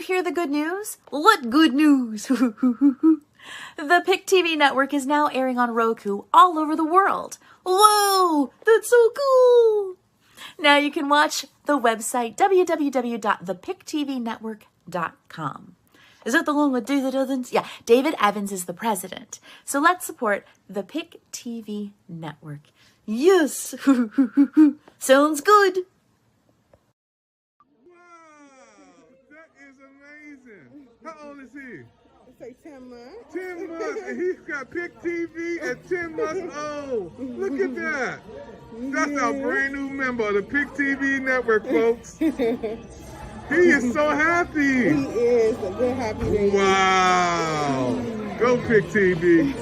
hear the good news? What good news? The Pick TV network is now airing on Roku all over the world. Whoa, that's so cool! Now you can watch the website www.thepicktvnetwork.com. Is that the one with David Evans? Yeah, David Evans is the president. So let's support the Pick TV network. Yes! Sounds good! Wow, that is amazing. How old is he? It's like 10 months. 10 months, and he's got Pick TV at 10 months old. Look at that. That's our brand new member of the Pick TV network, folks. He is so happy. He is a good happy baby. Wow. Go Pick TV.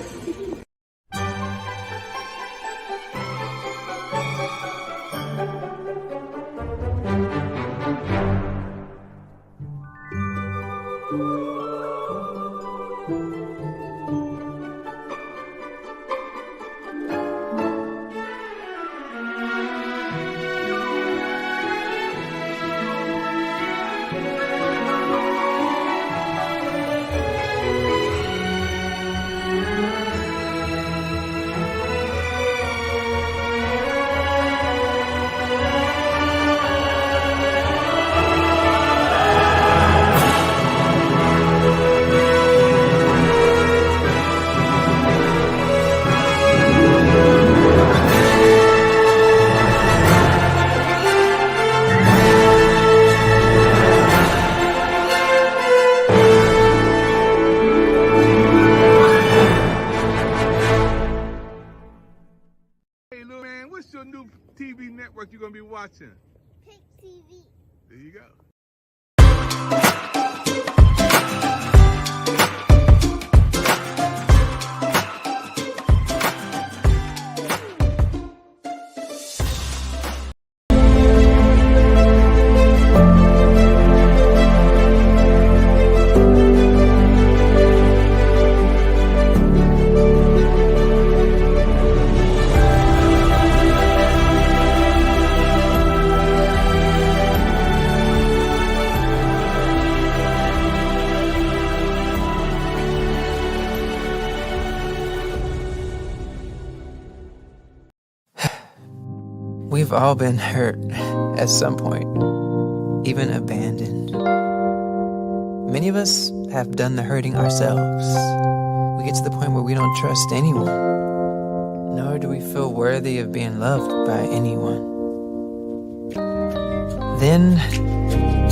What's your new TV network you're going to be watching? Pick TV. There you go. We've all been hurt at some point, even abandoned. Many of us have done the hurting ourselves. We get to the point where we don't trust anyone, nor do we feel worthy of being loved by anyone. Then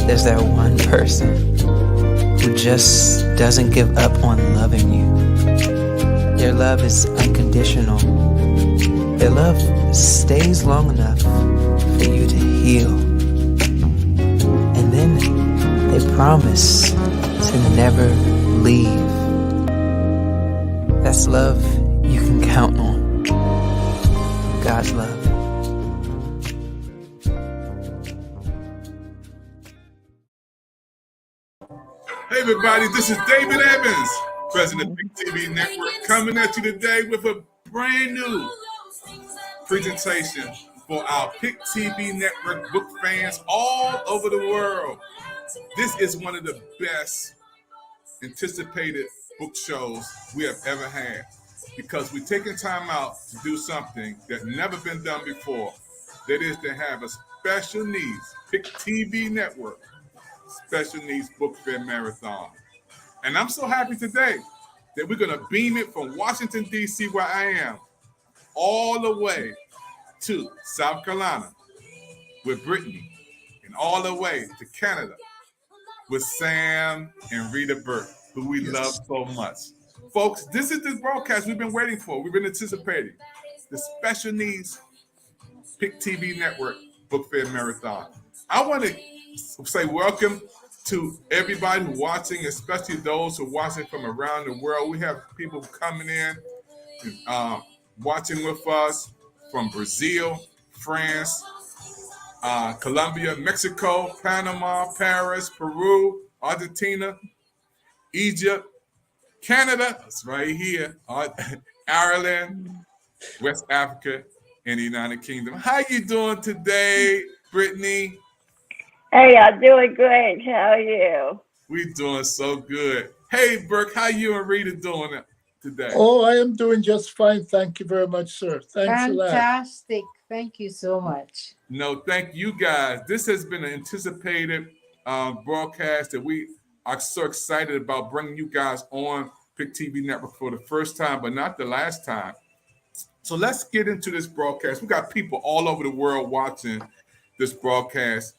there's that one person who just doesn't give up on loving you. Their love is unconditional. Their love stays long enough for you to heal. And then they promise to never leave. That's love you can count on. God's love. Hey everybody, this is David Evans, President of Pick TV Network, coming at you today with a brand new presentation for our Pick TV Network book fans all over the world. This is one of the best anticipated book shows we have ever had because we're taking time out to do something that's never been done before. That is to have a special needs Pick TV Network special needs book fair marathon. And I'm so happy today that we're going to beam it from Washington, D.C., where I am, all the way to South Carolina with Brittany, and all the way to Canada with Sam and Rita Burke, who we love so much. Folks, this is the broadcast we've been waiting for. We've been anticipating the Special Needs Pick TV Network Book Fair Marathon. I want to say welcome to everybody who's watching, especially those who are watching from around the world. We have people coming in and watching with us from Brazil, France, Colombia, Mexico, Panama, Paris, Peru, Argentina, Egypt, Canada, that's right here, Ireland, West Africa, and the United Kingdom. How you doing today, Brittany? Hey, I'm doing great. How are you? We doing so good. Hey, Burke, how you and Rita doing today? Oh, I am doing just fine. Thank you very much, sir. Thanks a lot. Fantastic. Thank you so much. No, thank you guys. This has been an anticipated broadcast that we are so excited about bringing you guys on Pick TV Network for the first time, but not the last time. So let's get into this broadcast. We got people all over the world watching this broadcast.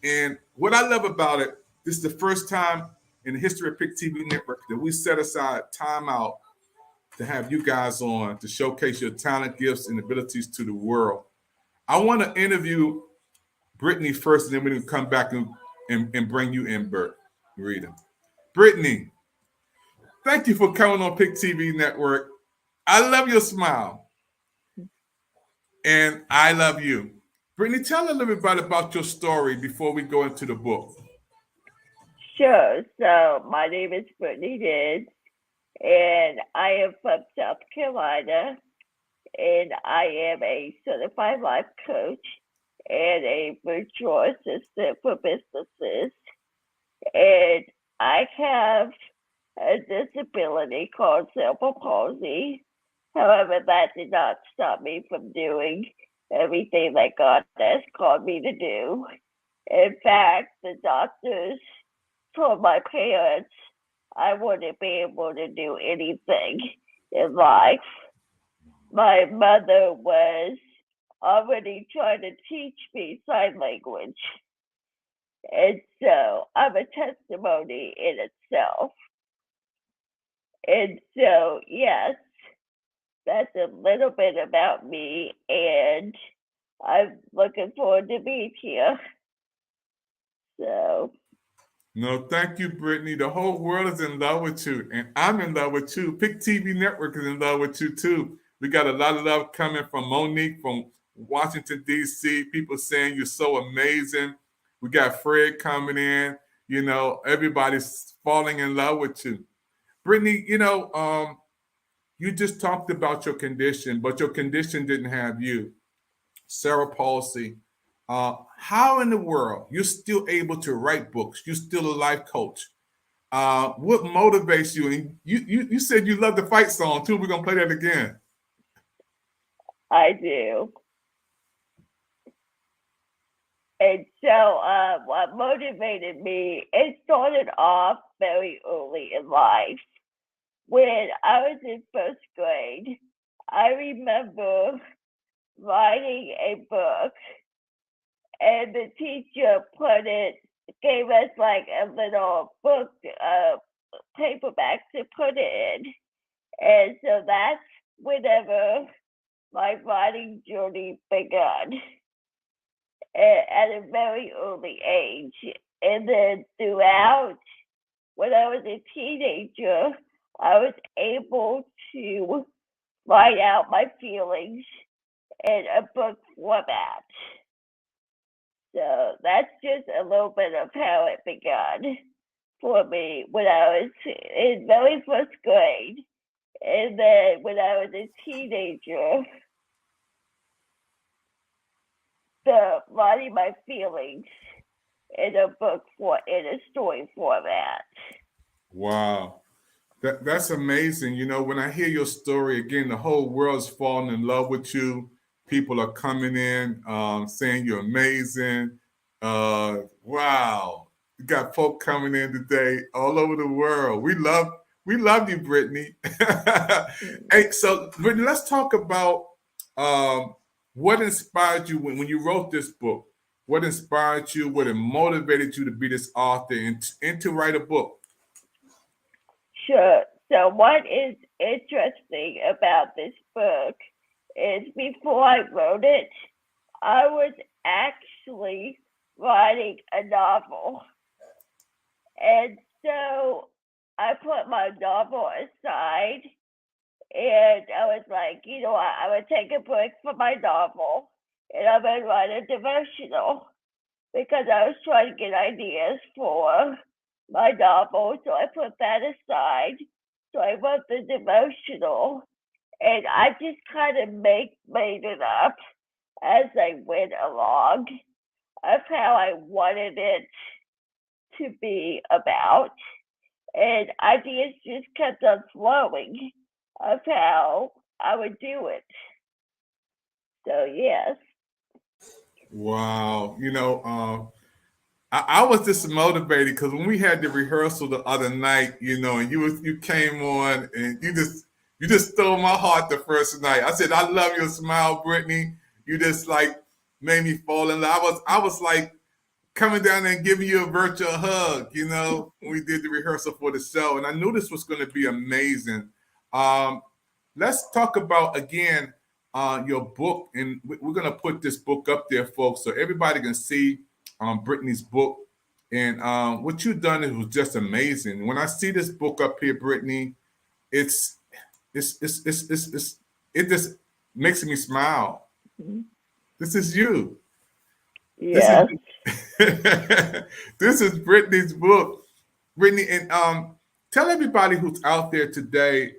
And what I love about it, this is the first time in the history of Pick TV Network that we set aside time out to have you guys on to showcase your talent, gifts, and abilities to the world. I want to interview Brittany first, and then we're going to come back and bring you in, Bert, Rita. Brittany, thank you for coming on Pick TV Network. I love your smile. And I love you. Brittany, tell a little bit about your story before we go into the book. Sure. So my name is Brittany Did, and I am from South Carolina, and I am a certified life coach and a virtual assistant for businesses. And I have a disability called cerebral palsy. However, that did not stop me from doing everything that God has called me to do. In fact, the doctors told my parents I wouldn't be able to do anything in life. My mother was already trying to teach me sign language. And so I'm a testimony in itself. And so, yes, that's a little bit about me, and I'm looking forward to being here. So. No, thank you, Brittany. The whole world is in love with you, and I'm in love with you. Pick TV Network is in love with you, too. We got a lot of love coming from Monique from Washington, D.C. People saying you're so amazing. We got Fred coming in. You know, everybody's falling in love with you. Brittany, you just talked about your condition, but your condition didn't have you. Cerebral palsy. How in the world you're still able to write books? You're still a life coach. What motivates you? And you said you love the fight song too. We're gonna play that again. I do. And so what motivated me, it started off very early in life. When I was in first grade, I remember writing a book, and the teacher gave us like a little book, paperback to put it in. And so that's whenever my writing journey began at a very early age. And then throughout, when I was a teenager, I was able to write out my feelings in a book format. So that's just a little bit of how it began for me when I was in very first grade. And then when I was a teenager, writing my feelings in a story format. Wow. That's amazing. You know, when I hear your story, again, the whole world's falling in love with you. People are coming in saying you're amazing. Wow. You got folk coming in today all over the world. We love you, Brittany. Hey, so Brittany, let's talk about what inspired you when you wrote this book. What inspired you? What motivated you to be this author and to write a book? Sure. So what is interesting about this book is before I wrote it, I was actually writing a novel. And so I put my novel aside, and I was like, I would take a break from my novel, and I would write a devotional because I was trying to get ideas for my novel. So I put that aside. So I wrote the devotional, and I just kind of made it up as I went along of how I wanted it to be about. And ideas just kept on flowing of how I would do it. So, yes. Wow. I was just motivated because when we had the rehearsal the other night, and you came on and you just stole my heart the first night. I said, I love your smile, Brittany. You just like made me fall in love. I was like coming down there and giving you a virtual hug, when we did the rehearsal for the show. And I knew this was going to be amazing. Let's talk about, again, your book. And we're going to put this book up there, folks, so everybody can see Brittany's book. And what you've done was just amazing. When I see this book up here, Brittany, it just makes me smile. Mm-hmm. This is you. Yes. This is Brittany's book. Brittany, and tell everybody who's out there today,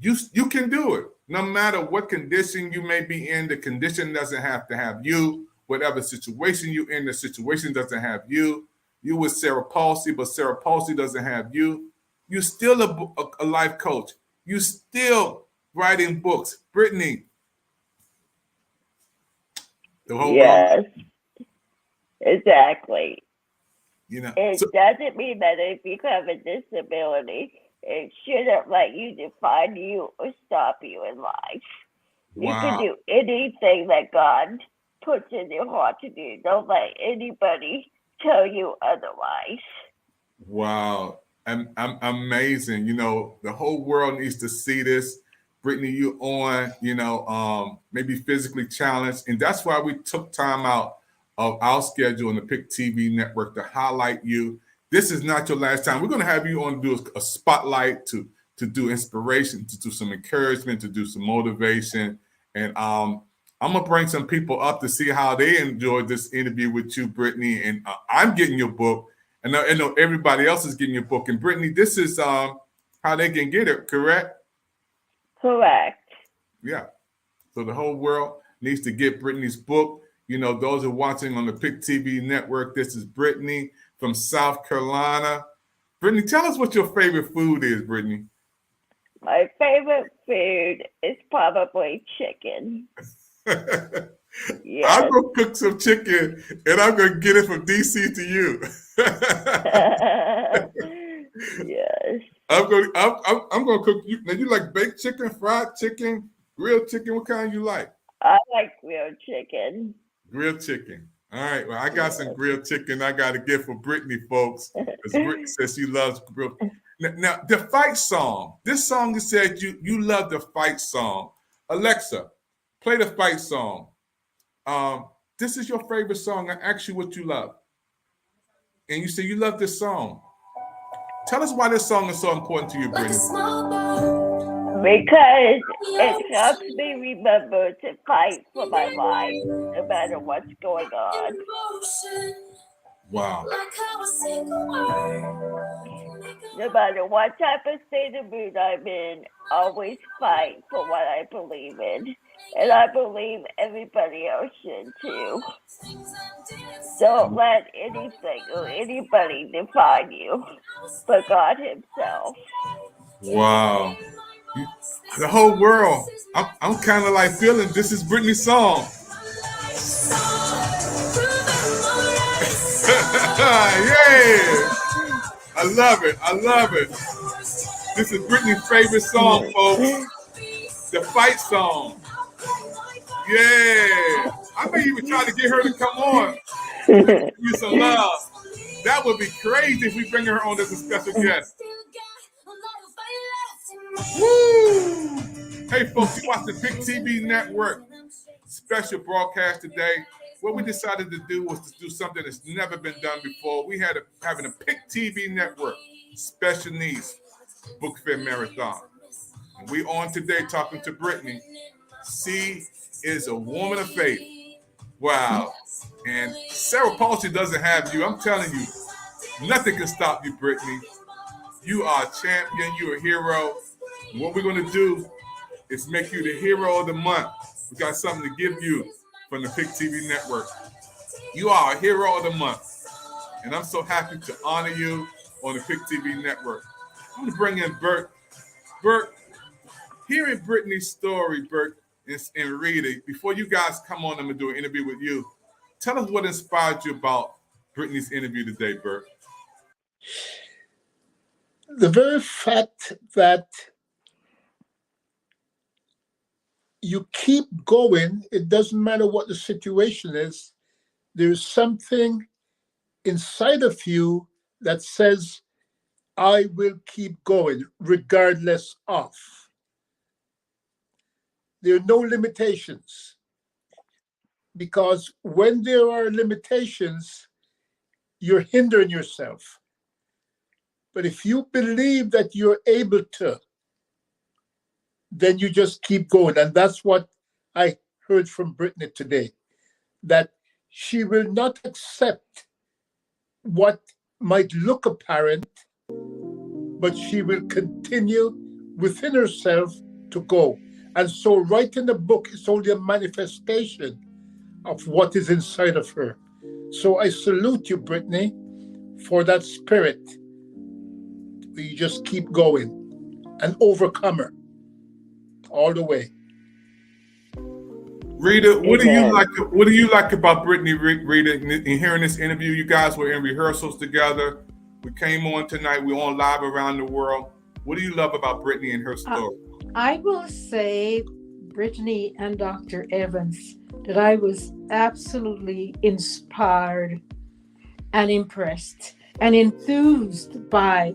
you can do it. No matter what condition you may be in, the condition doesn't have to have you. Whatever situation you're in, the situation doesn't have you. You with Cerebral Palsy, but Cerebral Palsy doesn't have you. You're still a life coach. You still writing books. Brittany. The whole world. Exactly. It so, doesn't mean that if you have a disability, it shouldn't let you define you or stop you in life. Wow. You can do anything that God puts in your heart to do. Don't let anybody tell you otherwise. Wow. I'm amazing. The whole world needs to see this. Brittany, you on, maybe physically challenged. And that's why we took time out of our schedule on the PIC TV network to highlight you. This is not your last time. We're going to have you on to do a spotlight, to do inspiration, to do some encouragement, to do some motivation. And I'm going to bring some people up to see how they enjoyed this interview with you, Brittany. And I'm getting your book. And I know everybody else is getting your book. And Brittany, this is how they can get it, correct? Correct. Yeah. So the whole world needs to get Brittany's book. Those who are watching on the PIC TV network, this is Brittany from South Carolina. Brittany, tell us what your favorite food is, Brittany. My favorite food is probably chicken. Yes. I'm going to cook some chicken, and I'm going to get it from DC to you. Yes. I'm going to cook you. Now, you like baked chicken, fried chicken, grilled chicken? What kind you like? I like grilled chicken. Grilled chicken. All right. Well, I got some grilled chicken I got to get for Brittany, folks, because Brittany says she loves grilled. Now, the fight song. This song, you said you love the fight song. Alexa, play the fight song. This is your favorite song. I asked you what you love. And you say you love this song. Tell us why this song is so important to you, Brittany. Because it helps me remember to fight for my life, no matter what's going on. Wow. No matter what type of state of mood I'm in, always fight for what I believe in. And I believe everybody else should too. Don't let anything or anybody define you, but God Himself. Wow. The whole world. I'm kind of like feeling this is Brittany's song. Yeah. I love it. I love it. This is Brittany's favorite song, folks. The fight song. Yeah. I may even try to get her to come on. Give you some love. That would be crazy if we bring her on as a special guest. Woo! Hey, folks, you watch the PIC TV network special broadcast today. What we decided to do was to do something that's never been done before. We had having a PIC TV network special needs book fair marathon. And we on today talking to Brittany. She is a woman of faith. Wow. And Cerebral Palsy doesn't have you. I'm telling you, nothing can stop you, Brittany. You are a champion. You're a hero. And what we're going to do is make you the hero of the month. We got something to give you from the PIC TV network. You are a hero of the month. And I'm so happy to honor you on the Pick TV network. I'm going to bring in Burke. Burke, hearing Brittany's story, Burke and Rita, before you guys come on, I'm going to do an interview with you. Tell us what inspired you about Brittany's interview today, Burke. The very fact that you keep going, it doesn't matter what the situation is, there's something inside of you that says, I will keep going regardless of. There are no limitations, because when there are limitations, you're hindering yourself. But if you believe that you're able to, then you just keep going. And that's what I heard from Brittany today, that she will not accept what might look apparent, but she will continue within herself to go. And so writing the book is only a manifestation of what is inside of her. So I salute you, Brittany, for that spirit. You just keep going, an overcomer all the way. Rita, what do you like about Brittany, Rita, in hearing this interview? You guys were in rehearsals together. We came on tonight. We're on live around the world. What do you love about Brittany and her story? I will say, Brittany and Dr. Evans, that I was absolutely inspired and impressed and enthused by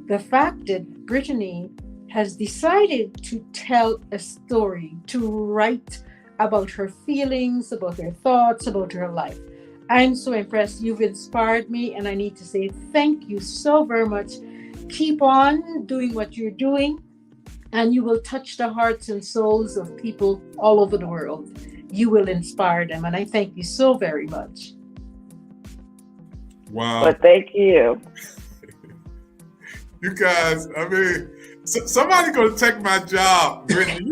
the fact that Brittany has decided to tell a story, to write about her feelings, about her thoughts, about her life. I'm so impressed. You've inspired me, and I need to say thank you so very much. Keep on doing what you're doing, and you will touch the hearts and souls of people all over the world. You will inspire them, and I thank you so very much. Wow. Well, thank you. You guys, I mean, somebody's going to take my job, Brittany.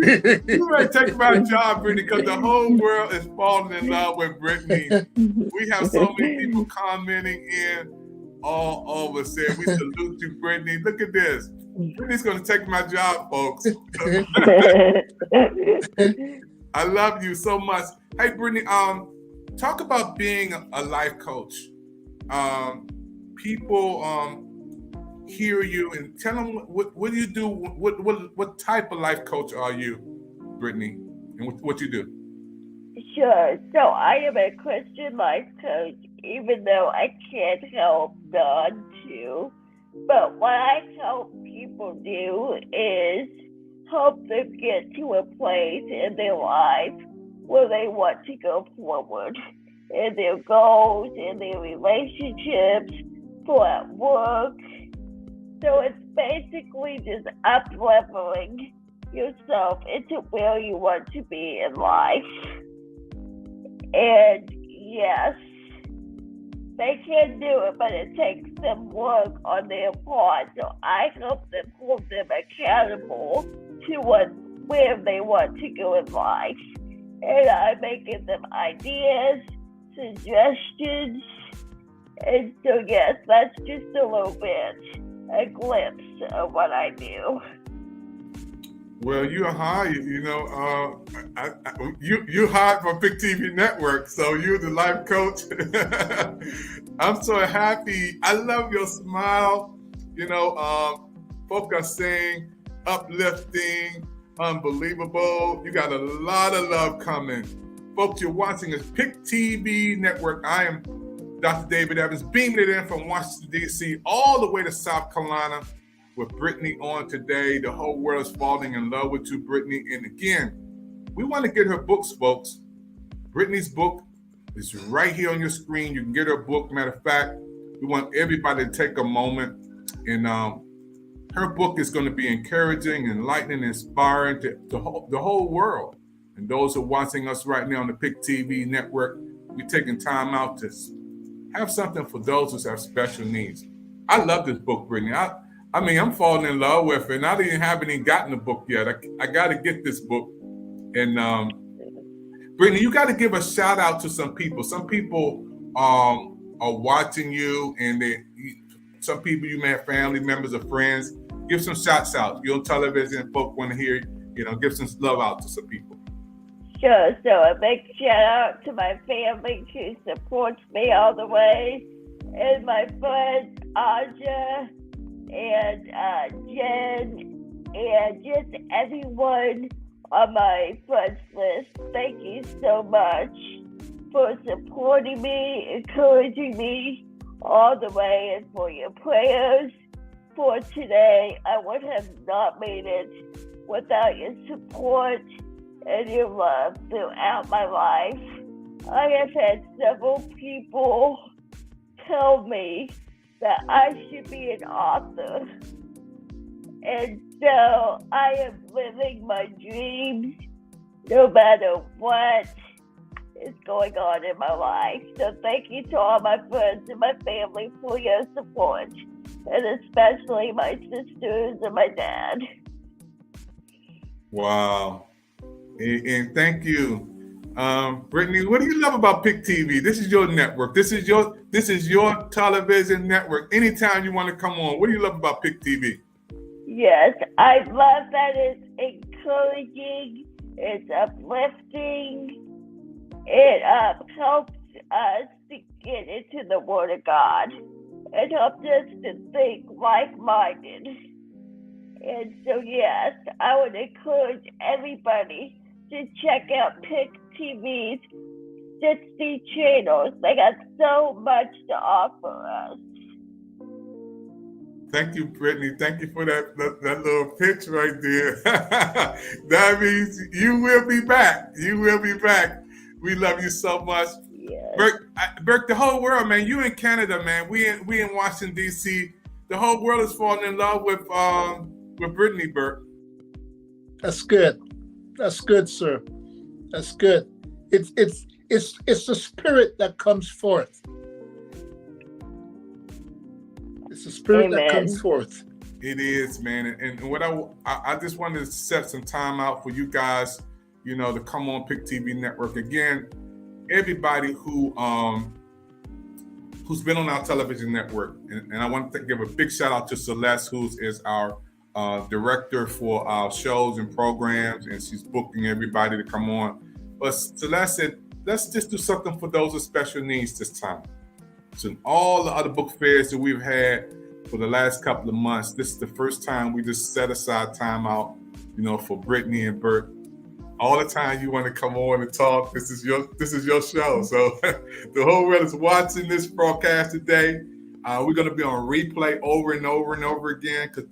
You better take my job, Brittany, because the whole world is falling in love with Brittany. We have so many people commenting in all over saying, we salute you, Brittany. Look at this. Brittany's going to take my job, folks. I love you so much. Hey, Brittany, talk about being a life coach. People hear you and tell them what do you do? What type of life coach are you, Brittany, and what you do? Sure. So I am a Christian life coach, even though I can't help none to. But what I help people do is help them get to a place in their life where they want to go forward in their goals, in their relationships, for at work. So it's basically just up-leveling yourself into where you want to be in life. And yes, they can do it, but it takes them work on their part. So I help them hold them accountable to where they want to go in life. And I'm making them ideas, suggestions. And so yes, that's just a little bit, a glimpse of what I do. Well, you're hired, you're hired for Pick TV Network, so you're the life coach. I'm so happy. I love your smile. Folks are saying uplifting, unbelievable. You got a lot of love coming. Folks, you're watching the Pick TV Network. I am Dr. David Evans, beaming it in from Washington, D.C., all the way to South Carolina with Brittany on today. The whole world is falling in love with you, Brittany. And again, we want to get her books, folks. Brittany's book is right here on your screen. You can get her book. Matter of fact, we want everybody to take a moment. And her book is going to be encouraging, enlightening, inspiring to the whole world. And those who are watching us right now on the Pick TV Network, we're taking time out to have something for those who have special needs. I love this book, Brittany. I mean, I'm falling in love with it, and I haven't even gotten the book yet. I got to get this book. And Brittany, you got to give a shout out to some people. Some people are watching you, and some people you may have family members or friends, give some shouts out. Your television folk want to hear, give some love out to some people. Sure. So a big shout out to my family who supports me all the way, and my friends Aja and Jen, and just everyone on my friends list. Thank you so much for supporting me, encouraging me all the way, and for your prayers for today. I would have not made it without your support and your love throughout my life. I have had several people tell me that I should be an author. And so I am living my dreams no matter what is going on in my life. So thank you to all my friends and my family for your support, and especially my sisters and my dad. Wow. And thank you. Brittany, what do you love about PIC TV? This is your network. This is your television network. Anytime you want to come on, what do you love about PIC TV? Yes, I love that it's encouraging, it's uplifting, it helps us to get into the Word of God. It helps us to think like-minded. And so, yes, I would encourage everybody to check out PIC TV's 60 channels. They got so much to offer us. Thank you, Brittany. Thank you for that little pitch right there. That means you will be back. You will be back. We love you so much. Yes. Burke, the whole world, man. You in Canada, man. We in Washington, D.C. The whole world is falling in love with Brittany, Burke. That's good. That's good, sir. That's good. It's the spirit that comes forth. It's the spirit that comes forth. It is, man. And what I just wanted to set some time out for you guys, to come on PIC TV Network. Again, everybody who's been on our television network, and I want to give a big shout out to Celeste, who is our director for our shows and programs, and she's booking everybody to come on. But Celeste said, let's just do something for those with special needs this time. So in all the other book fairs that we've had for the last couple of months, this is the first time we just set aside time out, for Brittany and Burke. All the time you want to come on and talk, this is your show. So the whole world is watching this broadcast today. We're going to be on replay over and over and over again, because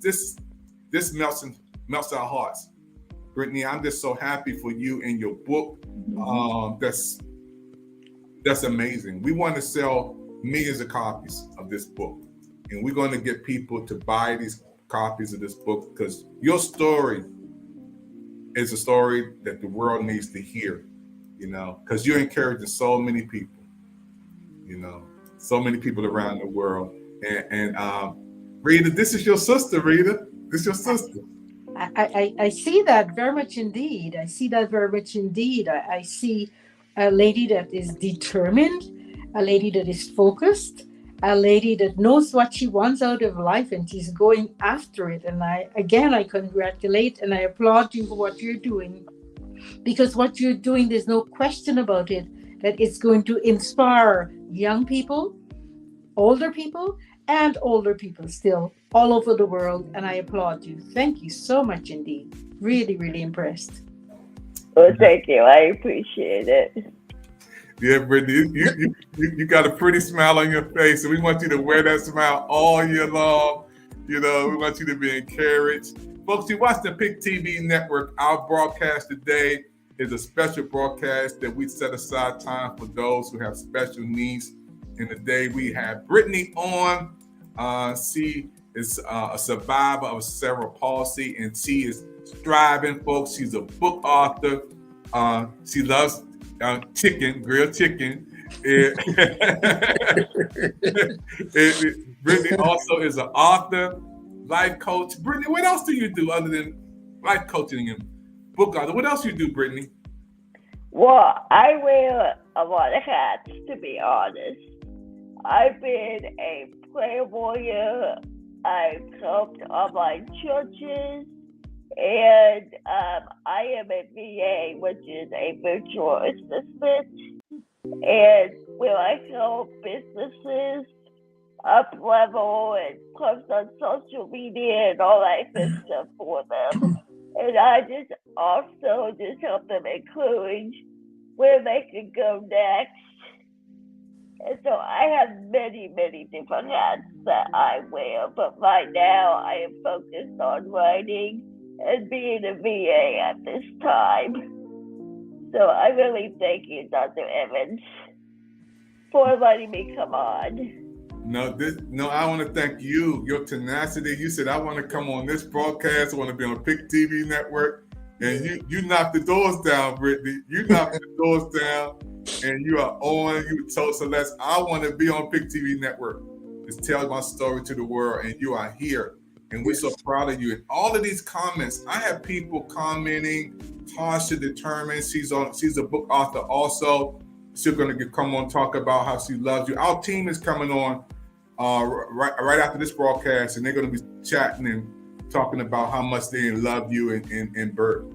this melts our hearts. Brittany, I'm just so happy for you and your book. That's amazing. We want to sell millions of copies of this book, and we're going to get people to buy these copies of this book, because your story is a story that the world needs to hear, because you're encouraging so many people, so many people around the world. And Rita, this is your sister, Rita. This is your sister. I see that very much indeed. I see a lady that is determined, a lady that is focused, a lady that knows what she wants out of life, and she's going after it. And I congratulate and I applaud you for what you're doing, because what you're doing, there's no question about it, that it's going to inspire young people, older people still all over the world. And I applaud you. Thank you so much indeed. Really, really impressed. Well, thank you. I appreciate it. Yeah, Brittany, you got a pretty smile on your face, and we want you to wear that smile all year long. We want you to be encouraged. Folks, you watch the PIC TV Network. Our broadcast today is a special broadcast that we set aside time for those who have special needs. And today we have Brittany on. She is a survivor of cerebral palsy, and she is striving, folks. She's a book author. She loves grilled chicken. Brittany also is an author, life coach. Brittany, what else do you do other than life coaching and book author? What else do you do, Brittany? Well, I wear a lot of hats, to be honest. I've been a prayer warrior. I've helped online churches, and I am a VA, which is a virtual assistant, and where I help businesses up level and post on social media and all that good stuff for them. And I just also just help them encourage where they can go next. And so I have many, many different hats that I wear, but right now I am focused on writing and being a VA at this time. So I really thank you, Dr. Evans, for letting me come on. No, I want to thank you, your tenacity. You said, I want to come on this broadcast. I want to be on PIC TV network. And you knocked the doors down, Brittany. You knocked the doors down, and you are on. You told Celeste, I want to be on PIC TV network. Just tell my story to the world, and you are here. And we're so proud of you. And all of these comments, I have people commenting. Tasha determined she's a book author also. She's going to come on talk about how she loves you. Our team is coming on right after this broadcast, and they're going to be chatting and talking about how much they love you and Burke.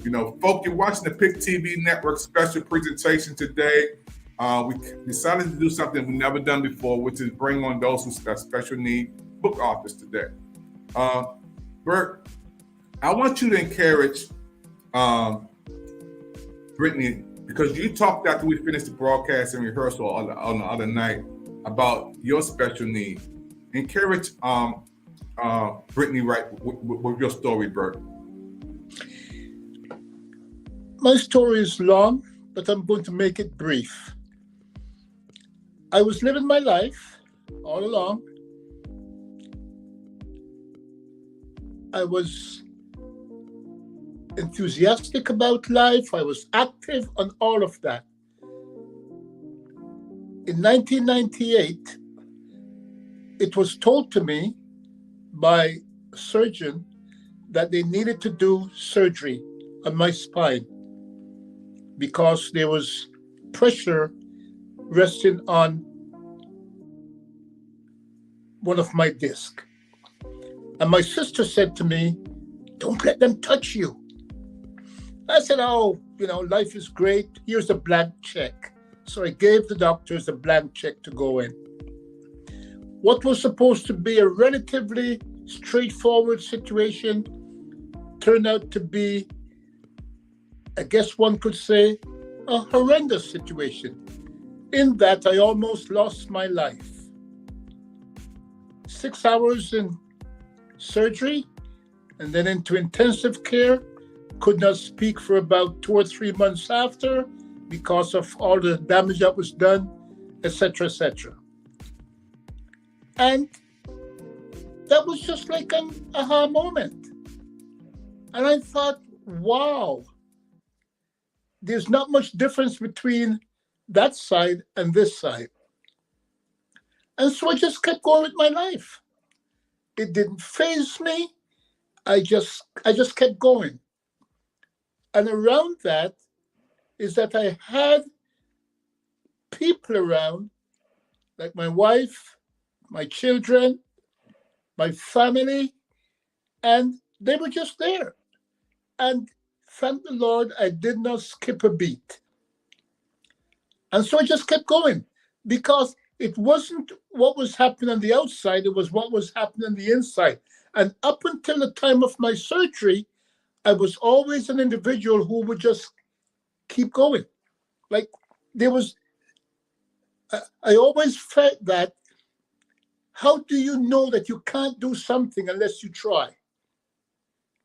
You know, folks, you're watching the PIC TV Network special presentation today. We decided to do something we've never done before, which is bring on those who have special need book authors today. Burke, I want you to encourage Brittany, because you talked after we finished the broadcast and rehearsal on the other night about your special need. Encourage Brittany right with your story, Burke. My story is long, but I'm going to make it brief. I was living my life all along. I was enthusiastic about life. I was active on all of that. In 1998, it was told to me by a surgeon that they needed to do surgery on my spine because there was pressure resting on one of my discs. And my sister said to me, don't let them touch you. I said, oh, life is great. Here's a blank check. So I gave the doctors a blank check to go in. What was supposed to be a relatively straightforward situation turned out to be, I guess one could say, a horrendous situation, in that I almost lost my life. 6 hours in surgery and then into intensive care. Could not speak for about 2 or 3 months after because of all the damage that was done, etc., etc. And that was just like an aha moment. And I thought, wow, there's not much difference between that side and this side. And so I just kept going with my life. It didn't faze me. I just kept going. And around that is that I had people around, like my wife, my children, my family, and they were just there. And thank the Lord, I did not skip a beat. And so I just kept going because it wasn't what was happening on the outside, it was what was happening on the inside. And up until the time of my surgery, I was always an individual who would just keep going. Like I always felt that, how do you know that you can't do something unless you try?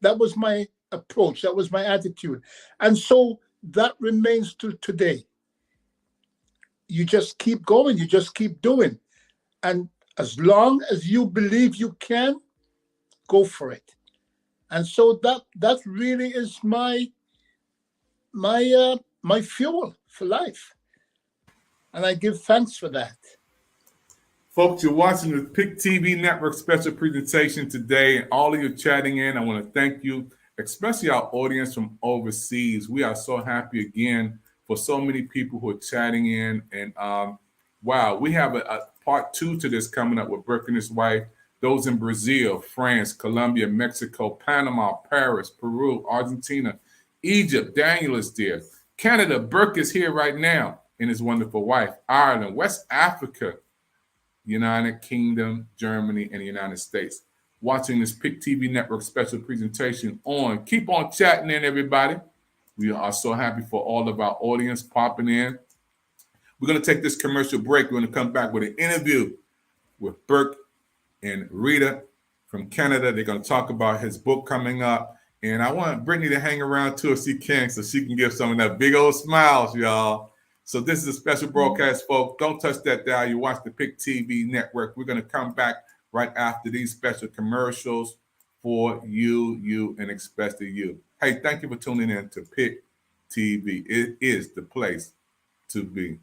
That was my approach. That was my attitude. And so that remains to today. You just keep going. You just keep doing. And as long as you believe you can, go for it. And so that really is my fuel for life. And I give thanks for that. Folks, you're watching the PIC TV Network special presentation today, and all of you chatting in. I want to thank you, especially our audience from overseas. We are so happy again for so many people who are chatting in. And wow, we have part 2 to this coming up with Burke and his wife. Those in Brazil, France, Colombia, Mexico, Panama, Paris, Peru, Argentina, Egypt. Daniel is there. Canada, Burke is here right now, and his wonderful wife. Ireland, West Africa, United Kingdom, Germany, and the United States. Watching this PIC TV Network special presentation on. Keep on chatting in, everybody. We are so happy for all of our audience popping in. We're going to take this commercial break. We're going to come back with an interview with Burke and Rita from Canada. They're going to talk about his book coming up. And I want Brittany to hang around too if she can, so she can give some of that big old smiles, y'all. So this is a special broadcast, folks. Don't touch that dial. You watch the PIC TV Network. We're going to come back right after these special commercials for you, and especially you. Hey, thank you for tuning in to PIC TV. It is the place to be.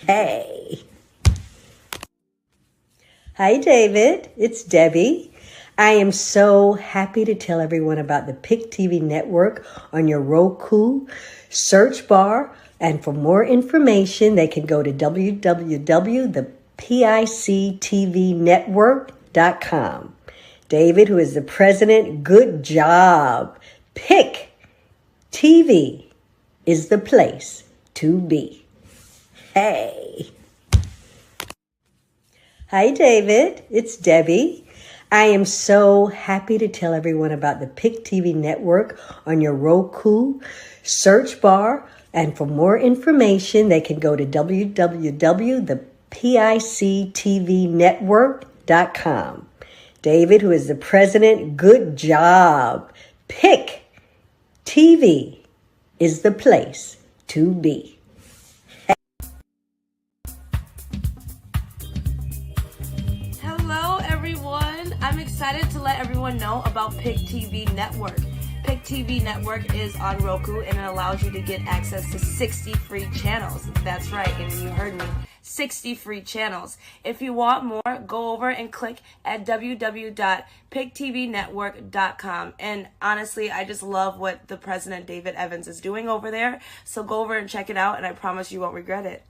Hey. Hi, David. It's Debbie. I am so happy to tell everyone about the PIC TV network on your Roku search bar. And for more information, they can go to www.thepictvnetwork.com. David, who is the president, good job. PIC TV is the place to be. Hey. Hi, David. It's Debbie. I am so happy to tell everyone about the PIC TV network on your Roku search bar. And for more information, they can go to www.thepictvnetwork.com. David, who is the president, good job. PIC TV is the place to be. I'm excited to let everyone know about PIC TV Network. PIC TV Network is on Roku and it allows you to get access to 60 free channels. That's right, and you heard me, 60 free channels. If you want more, go over and click at www.pictvnetwork.com. And honestly, I just love what the president, David Evans, is doing over there. So go over and check it out, and I promise you won't regret it.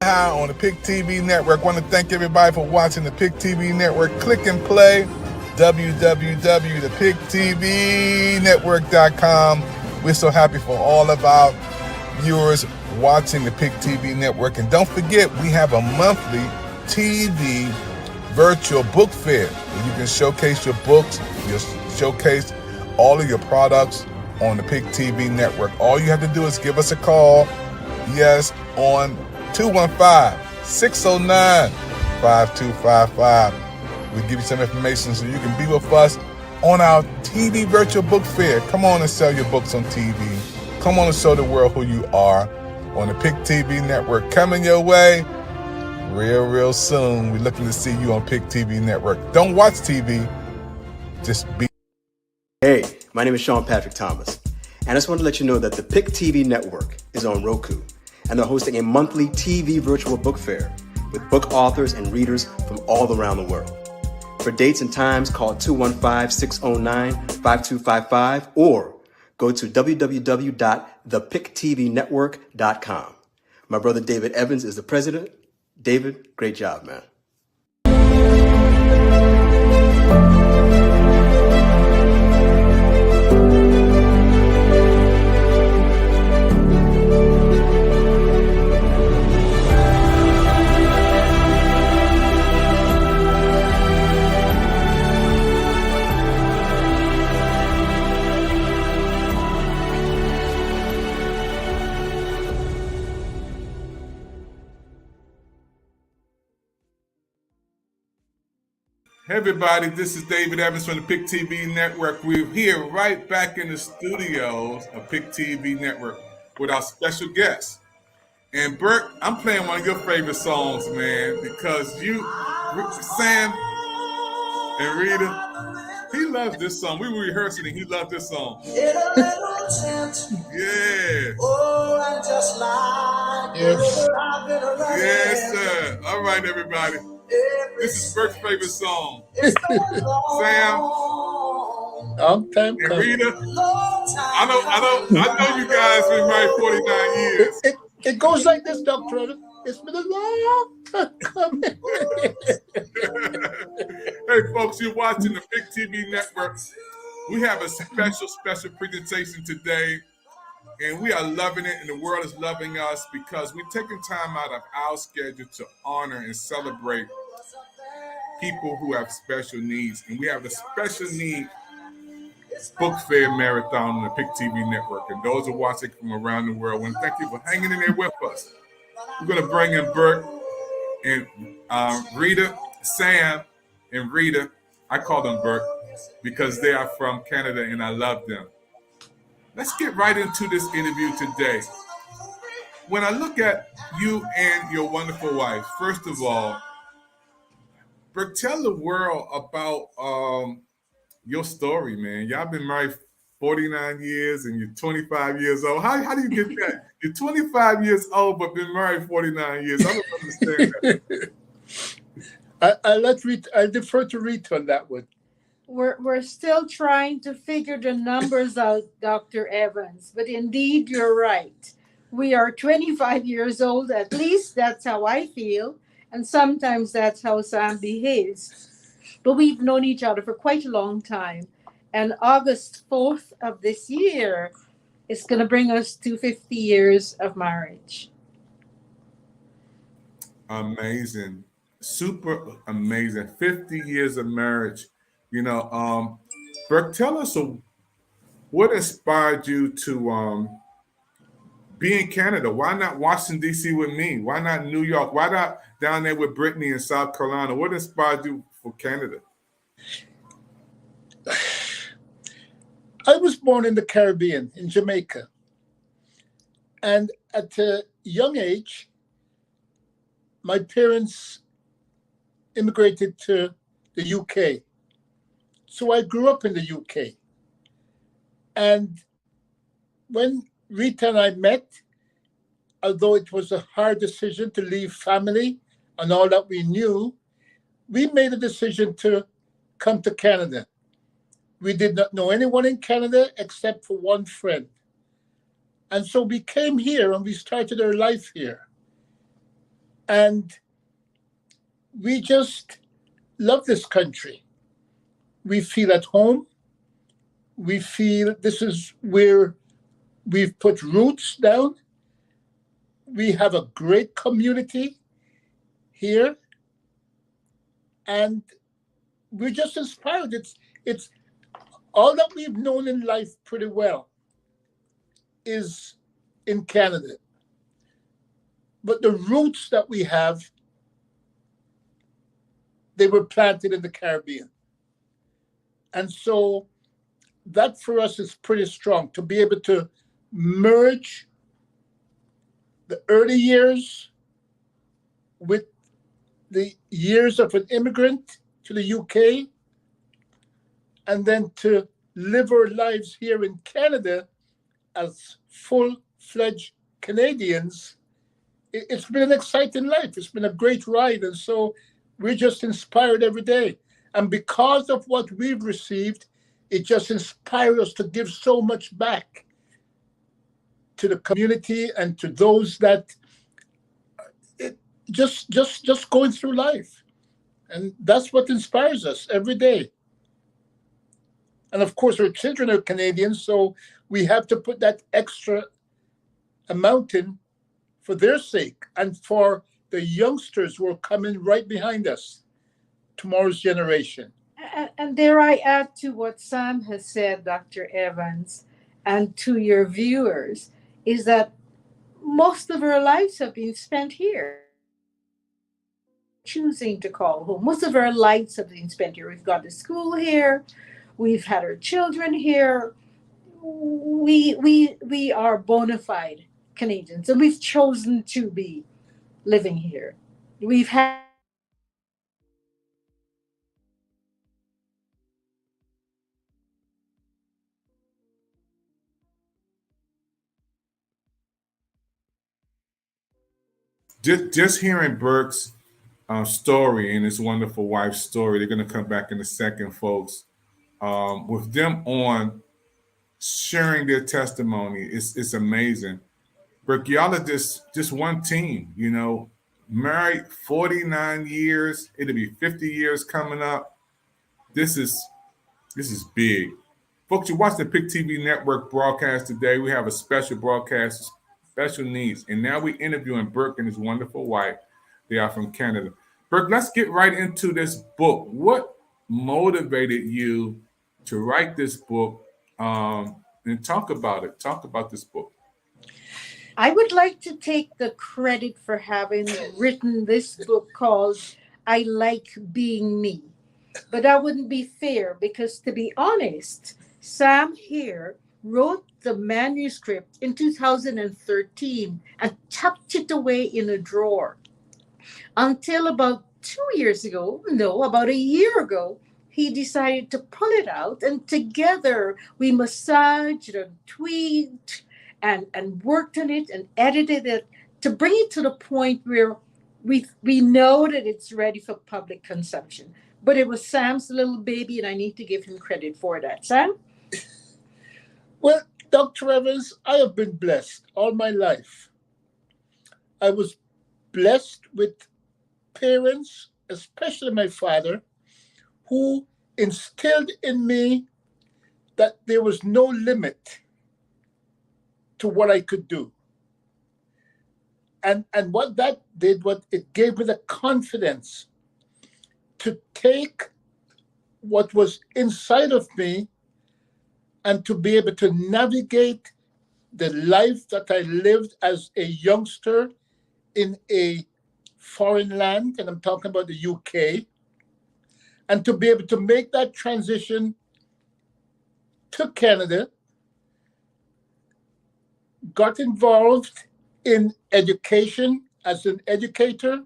Hi, on the PIC TV Network. I want to thank everybody for watching the PIC TV Network. Click and play www.thepictvnetwork.com. We're so happy for all of our viewers watching the PIC TV Network. And don't forget, we have a monthly TV virtual book fair where you can showcase your books, you showcase all of your products on the PIC TV Network. All you have to do is give us a call, yes, on 215-609-5255. We'll give you some information so you can be with us on our TV virtual book fair. Come on and sell your books on TV. Come on and show the world who you are on the PIC TV Network. Coming your way real soon. We're looking to see you on PIC TV Network. Don't watch TV, just be. Hey, my name is Sean Patrick Thomas, and I just want to let you know that the PIC TV Network is on Roku. And they're hosting a monthly TV virtual book fair with book authors and readers from all around the world. For dates and times, call 215-609-5255 or go to www.thepictvnetwork.com. My brother David Evans is the president. David, great job, man. Hey everybody, this is David Evans from the Pick TV Network. We're here right back in the studios of Pick TV Network with our special guest. And Burke, I'm playing one of your favorite songs, man, because you, Sam and Rita, he loves this song. We were rehearsing and he loved this song. Yeah. Oh, I just like Yes, sir. All right, everybody. This is Burke's favorite song. Sam Time and Rita. I know you guys been married 49 years. It goes like this, Dr. Evans. It's been a long time coming. Hey, folks, you're watching the Pick TV Network. We have a special presentation today, and we are loving it, and the world is loving us because we're taking time out of our schedule to honor and celebrate people who have special needs. And we have the special need book fair marathon on the Pick TV Network. And those who are watching from around the world, and thank you for hanging in there with us. We're going to bring in Burke and Rita, Sam and Rita. I call them Burke because they are from Canada and I love them. Let's get right into this interview today. When I look at you and your wonderful wife, first of all, Burke, tell the world about your story, man. Y'all been married 49 years and you're 25 years old. How do you get that? You're 25 years old but been married 49 years. I don't understand that. I defer to Rita on that one. We're still trying to figure the numbers out, Dr. Evans, but indeed you're right. We are 25 years old, at least that's how I feel, and sometimes that's how Sam behaves. But we've known each other for quite a long time, and August 4th of this year is going to bring us to 50 years of marriage. Amazing. Super amazing. 50 years of marriage. You know, Burke, tell us what inspired you to be in Canada? Why not Washington, D.C. with me? Why not New York? Why not down there with Brittany in South Carolina? What inspired you for Canada? I was born in the Caribbean, in Jamaica. And at a young age, my parents immigrated to the UK. So I grew up in the UK. And when Rita and I met, although it was a hard decision to leave family and all that we knew, we made a decision to come to Canada. We did not know anyone in Canada except for one friend. And so we came here and we started our life here. And we just love this country. We feel at home. We feel this is where we've put roots down. We have a great community here. And we're just inspired. It's all that we've known in life pretty well is in Canada. But the roots that we have, they were planted in the Caribbean. And so that for us is pretty strong, to be able to merge the early years with the years of an immigrant to the UK, and then to live our lives here in Canada as full-fledged Canadians. It's been an exciting life. It's been a great ride. And so we're just inspired every day. And because of what we've received, it just inspires us to give so much back to the community and to those that just going through life. And that's what inspires us every day. And of course, our children are Canadians, so we have to put that extra amount in for their sake and for the youngsters who are coming right behind us, tomorrow's generation. And dare I add to what Sam has said, Dr. Evans, and to your viewers, is that most of our lives have been spent here. choosing to call home. Most of our lives have been spent here. We've gone to school here. We've had our children here. We are bona fide Canadians, and we've chosen to be living here. We've had Just hearing Burke's story and his wonderful wife's story. They're going to come back in a second, folks. With them on sharing their testimony, it's amazing. Burke, y'all are just one team. You know, married 49 years. It'll be 50 years coming up. This is big. Folks, you watch the PIC TV network broadcast today. We have a special broadcast, special needs. And now we're interviewing Burke and his wonderful wife. They are from Canada. Burke, let's get right into this book. What motivated you to write this book and talk about it? Talk about this book. I would like to take the credit for having written this book called I Like Being Me. But that wouldn't be fair because, to be honest, Sam here wrote the manuscript in 2013 and tucked it away in a drawer until about 2 years ago, no, about a year ago, he decided to pull it out, and together we massaged and tweaked and worked on it and edited it to bring it to the point where we know that it's ready for public consumption. But it was Sam's little baby, and I need to give him credit for that. Sam? Well, Dr. Evans, I have been blessed all my life. I was blessed with parents, especially my father, who instilled in me that there was no limit to what I could do. And what that did, what it gave me the confidence to take what was inside of me and to be able to navigate the life that I lived as a youngster in a foreign land, and I'm talking about the UK, and to be able to make that transition to Canada, got involved in education as an educator,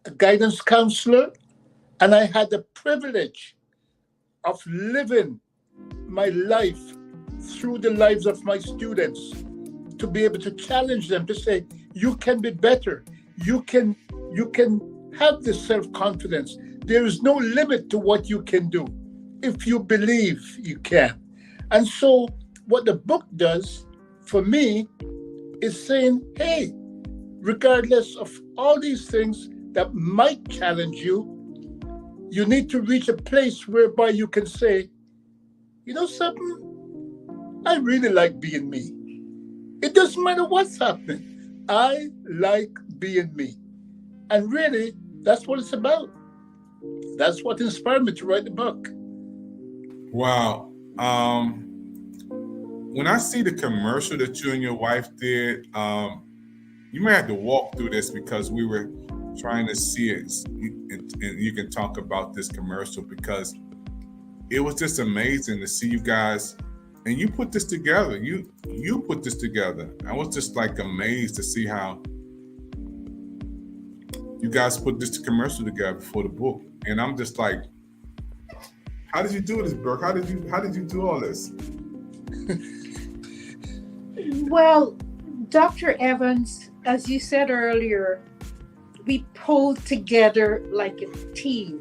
a guidance counselor, and I had the privilege of living my life through the lives of my students, to be able to challenge them, to say, you can be better. You can have this self-confidence. There is no limit to what you can do if you believe you can. And so what the book does for me is saying, hey, regardless of all these things that might challenge you, you need to reach a place whereby you can say, you know something? I really like being me. It doesn't matter what's happening. I like being me. And really, that's what it's about. That's what inspired me to write the book. Wow. When I see the commercial that you and your wife did, you may have to walk through this because we were trying to see it, and you can talk about this commercial because it was just amazing to see you guys, and you put this together. You put this together. I was just like amazed to see how you guys put this commercial together for the book, and I'm just like, how did you do this, Burke? How did you do all this? Well, Dr. Evans, as you said earlier, we pulled together like a team.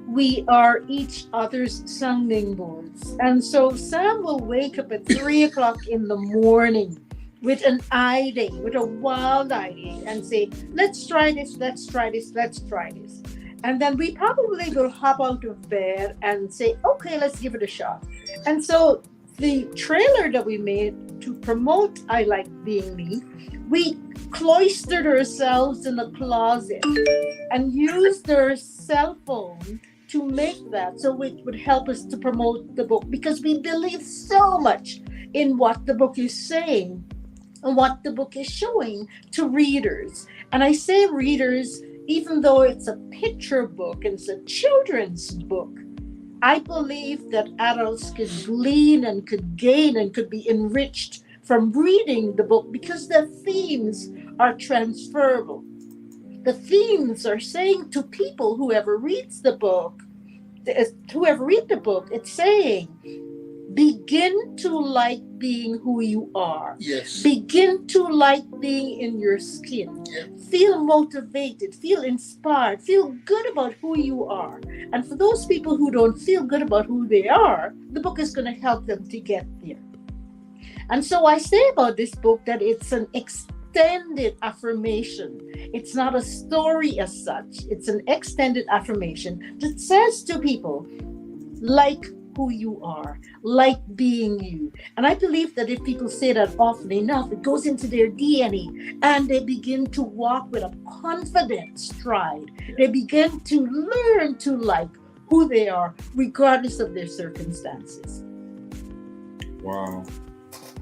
We are each other's sounding boards. And so Sam will wake up at 3 o'clock in the morning with an idea, with a wild idea, and say, let's try this, let's try this, let's try this. And then we probably will hop out of bed and say, okay, let's give it a shot. And so the trailer that we made to promote I Like Being Me, we cloistered ourselves in a closet and used our cell phone to make that so it would help us to promote the book, because we believe so much in what the book is saying. and what the book is showing to readers. And I say readers, even though it's a picture book and it's a children's book, I believe that adults could glean and could gain and could be enriched from reading the book because the themes are transferable. The themes are saying to people, whoever reads the book, it's saying, begin to like being who you are. Yes. Begin to like being in your skin. Yeah. Feel motivated, feel inspired, feel good about who you are. And for those people who don't feel good about who they are, the book is going to help them to get there. And so I say about this book that it's an extended affirmation. It's not a story as such. It's an extended affirmation that says to people, like who you are, like being you. And I believe that if people say that often enough, it goes into their DNA and they begin to walk with a confident stride. They begin to learn to like who they are, regardless of their circumstances. Wow.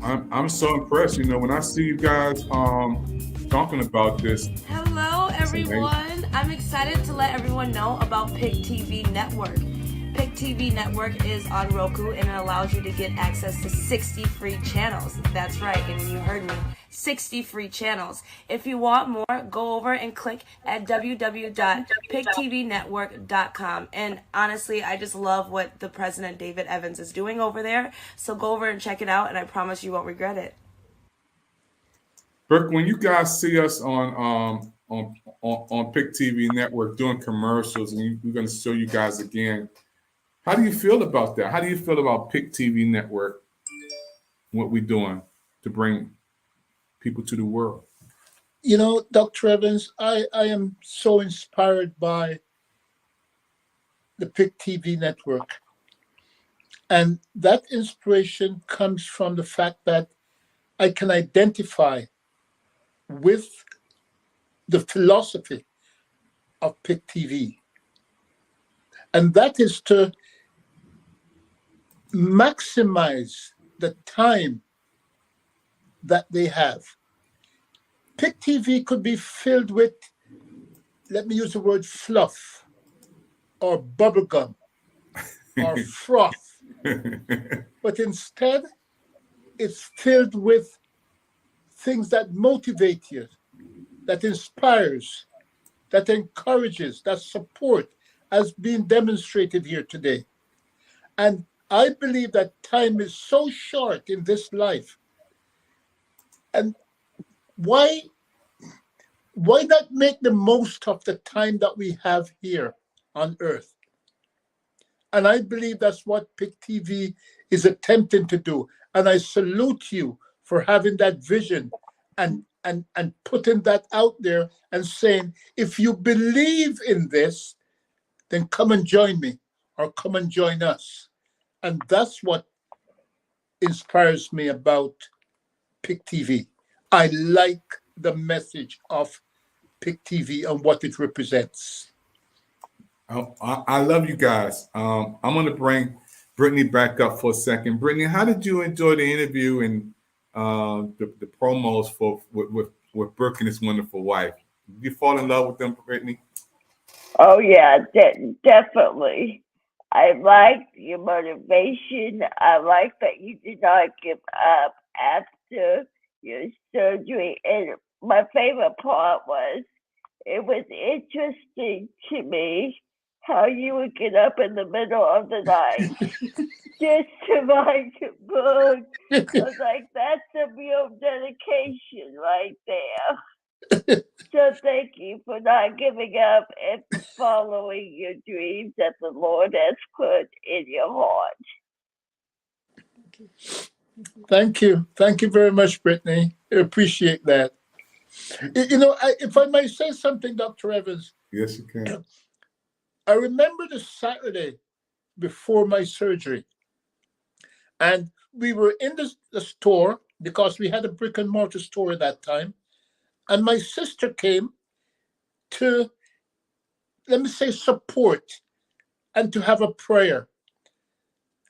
I'm so impressed. You know, when I see you guys talking about this. Hello, everyone. I'm excited to let everyone know about PIC TV Network. PIC TV Network is on Roku and it allows you to get access to 60 free channels. That's right, and you heard me, 60 free channels. If you want more, go over and click at www.pictvnetwork.com. And honestly, I just love what the President David Evans is doing over there. So go over and check it out, and I promise you won't regret it. Burke, when you guys see us on PIC TV Network doing commercials, and we're going to show you guys again, how do you feel about that? How do you feel about PIC TV Network, what we're doing to bring people to the world? You know, Dr. Evans, I am so inspired by the PIC TV Network. And that inspiration comes from the fact that I can identify with the philosophy of PIC TV. And that is to maximize the time that they have. PIC TV could be filled with, let me use the word fluff, or bubblegum, or froth. But instead, it's filled with things that motivate you, that inspires, that encourages, that support, as being demonstrated here today. And I believe that time is so short in this life. And why not make the most of the time that we have here on earth? And I believe that's what PIC TV is attempting to do. And I salute you for having that vision and putting that out there and saying, if you believe in this, then come and join me or come and join us. And that's what inspires me about PIC TV. I like the message of PIC TV and what it represents. I love you guys. I'm going to bring Brittany back up for a second. Brittany, how did you enjoy the interview and the promos with Burke and his wonderful wife? Did you fall in love with them, Brittany? Oh, yeah, definitely. I liked your motivation. I like that you did not give up after your surgery. And my favorite part was, it was interesting to me how you would get up in the middle of the night just to write a book. I was like, that's a real dedication right there. So thank you for not giving up and following your dreams that the Lord has put in your heart. Thank you. Thank you very much, Brittany. I appreciate that. You know, if I might say something, Dr. Evans. Yes, you can. I remember the Saturday before my surgery. And we were in the store because we had a brick and mortar store at that time. And my sister came to, let me say, support and to have a prayer.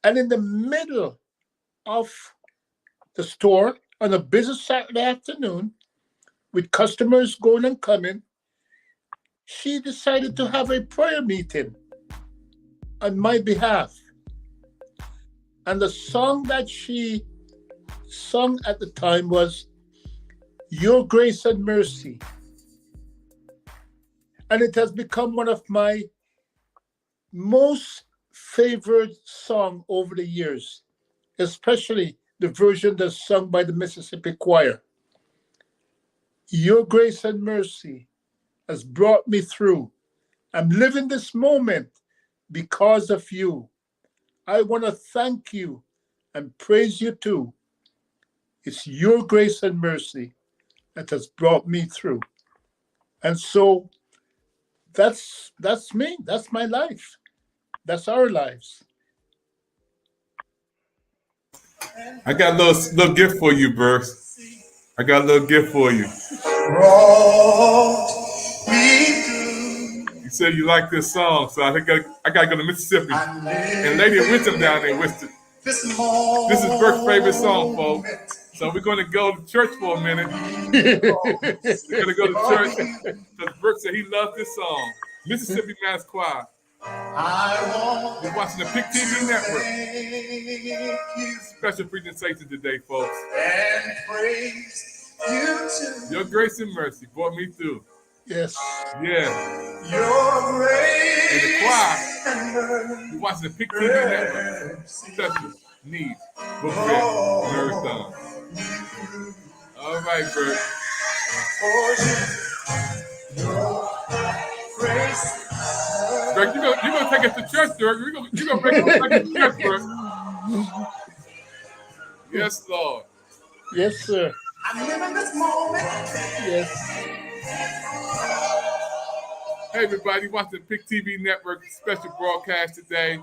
And in the middle of the store, On a busy Saturday afternoon, with customers going and coming, she decided to have a prayer meeting on my behalf. And the song that she sung at the time was Your Grace and Mercy. And it has become one of my most favorite songs over the years, especially the version that's sung by the Mississippi Choir. Your grace and mercy has brought me through. I'm living this moment because of you. I want to thank you and praise you too. It's your grace and mercy that has brought me through. And so that's me. That's my life. That's our lives. I got a little gift for you, Burke. I got a little gift for you. You said you like this song, so I think I got to go to Mississippi. And Lady Wisdom down there, Wisdom. This is Burke's favorite song, folks. So we're going to go to church for a minute. We're going to go to church because Burke said he loved this song. Mississippi Mass Choir. You're watching the PIC TV Network. Special presentation today, folks. And praise you too. Your grace and mercy brought me through. Yes. Yeah. Your grace and the choir. You're watching the PIC TV Network. Special needs. Book fair. Marathon. All right, Bert. Bert, you're gonna take us to church, Dirk. You're gonna take us to church, Bert. Yes, Lord. Yes, sir. I'm living this moment. Yes. Hey, everybody, watching the PIC TV Network special broadcast today.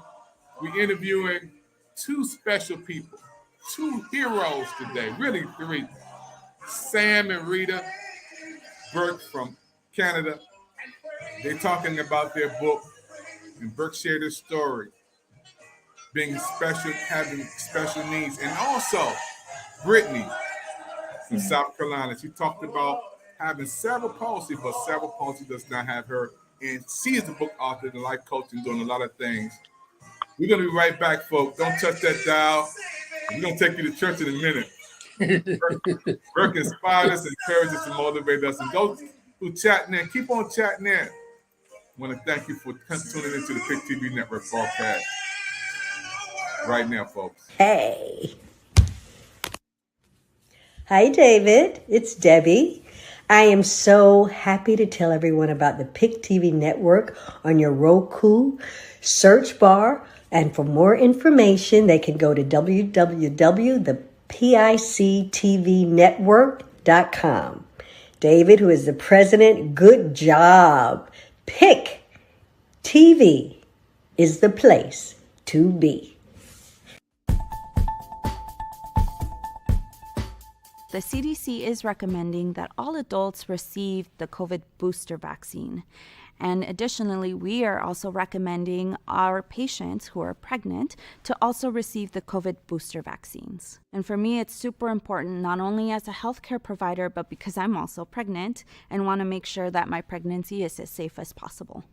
We're interviewing two special people, two heroes today, really three. Sam and Rita Burke from Canada. They're talking about their book, and Burke shared his story, being special, having special needs, and also Brittany from South Carolina. She talked about having cerebral palsy, but cerebral palsy does not have her, and she is a book author and life coach and doing a lot of things. We're going to be right back, folks. Don't touch that dial. We're going to take you to church in a minute. Burke inspired us, encouraged us, and motivated us. And go through chatting in. Keep on chatting in. I want to thank you for tuning into the PIC TV Network broadcast right now, folks. Hey. Hi, David. It's Debbie. I am so happy to tell everyone about the PIC TV Network on your Roku search bar. And for more information, they can go to www.thepictvnetwork.com. David, who is the president, good job. PIC TV is the place to be. The CDC is recommending that all adults receive the COVID booster vaccine. And additionally, we are also recommending our patients who are pregnant to also receive the COVID booster vaccines. And for me, it's super important, not only as a healthcare provider, but because I'm also pregnant and want to make sure that my pregnancy is as safe as possible.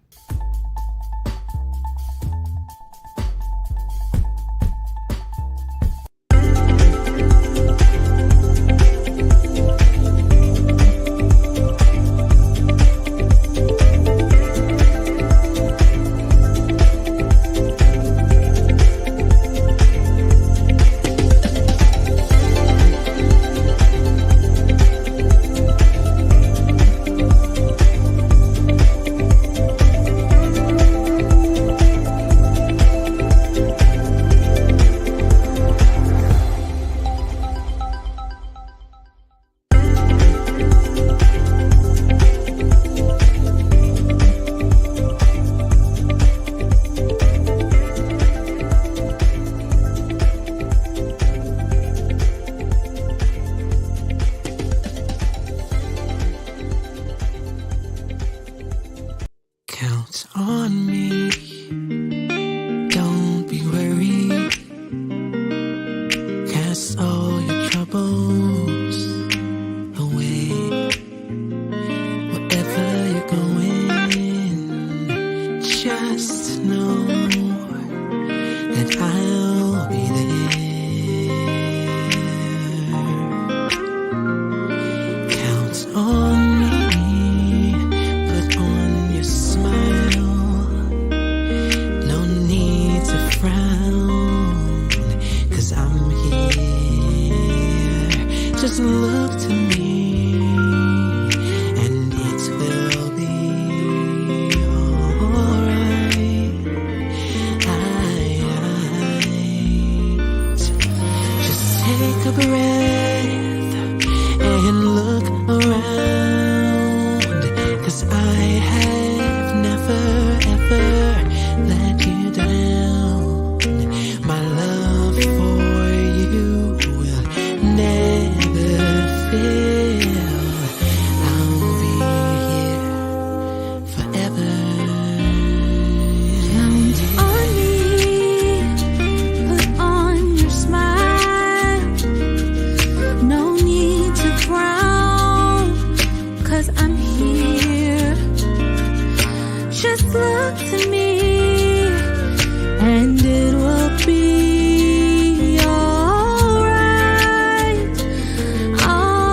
Count on me, don't be worried. Cast all your troubles Just look to me, and it will be alright. Just take a breath and look around, 'cause I have never ever let you down. My love for you will never fail. I'll be here forever. Count on me, put on your smile. No need to frown, 'cause I'm here. Just look to me, and it will be alright. Alright.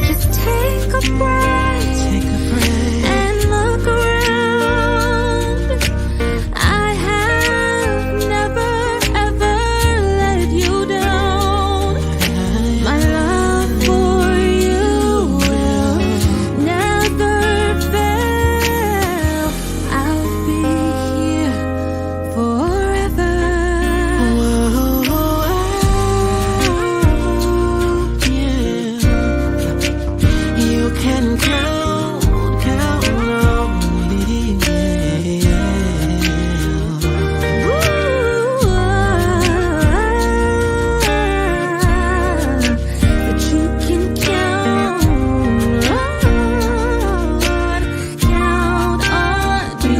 Just take a breath. Take a breath. And look around. I have never ever let you down. My love for you will never fail. I'll be here forever. You can count on me. But you can count on me.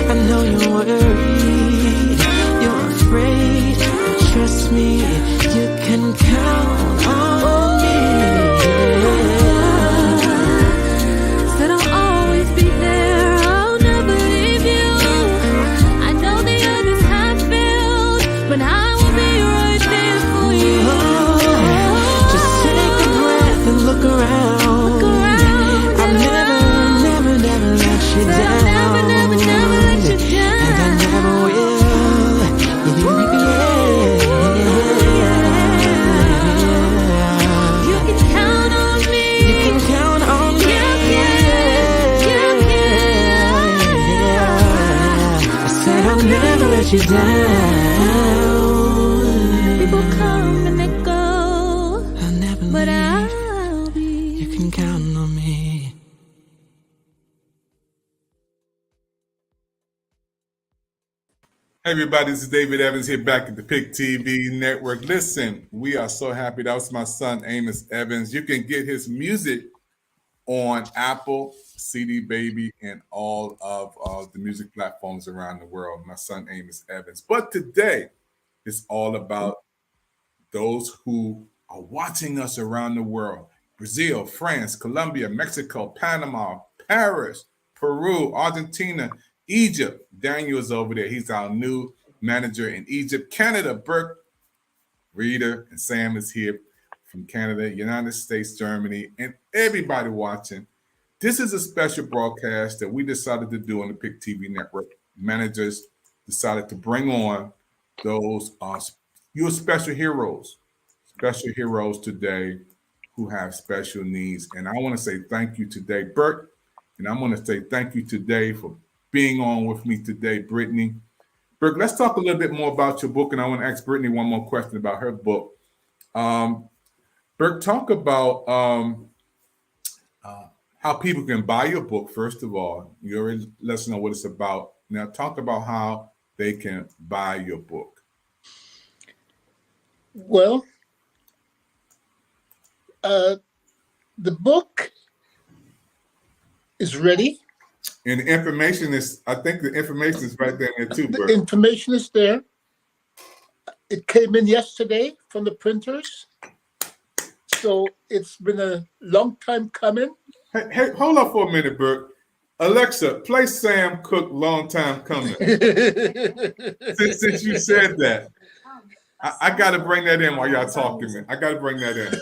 I know you're worried, you're afraid, but trust me, you can count on me. Said I'll always be there, I'll never leave you. I know the others have failed, but I will be right there for you. Just take a breath and look around. I'll never let you down. Never let you down. And I never will. You can count on me. You can count on me. I said I'll never let you down. People come and they go, I'll never but leave. I'll be. You can count on me. Hey everybody, this is David Evans here back at the Pick TV Network. Listen, we are so happy. That was my son Amos Evans. You can get his music on Apple, CD Baby, and all of the music platforms around the world. My son Amos Evans. But today is all about those who are watching us around the world. Brazil, France, Colombia, Mexico, Panama, Paris, Peru, Argentina, Egypt. Daniel's over there. He's our new manager in Egypt. Canada, Burke, Rita, and Sam is here from Canada, United States, Germany, and everybody watching. This is a special broadcast that we decided to do on the Pick TV Network. Managers decided to bring on those your special heroes today who have special needs. And I want to say thank you today, Burke, and I want to say thank you today for being on with me today, Brittany. Burke, let's talk a little bit more about your book, and I want to ask Brittany one more question about her book. Burke, talk about how people can buy your book, first of all. You already let us know what it's about. Now talk about how they can buy your book. Well, the book is ready. And the information is, I think the information is right there too, Burke. The information is there. It came in yesterday from the printers. So it's been a long time coming. Hey, hold up for a minute, Burke. Alexa, play Sam Cooke, Long Time Coming. since you said that, I got to bring that in while y'all talking. I got to bring that in.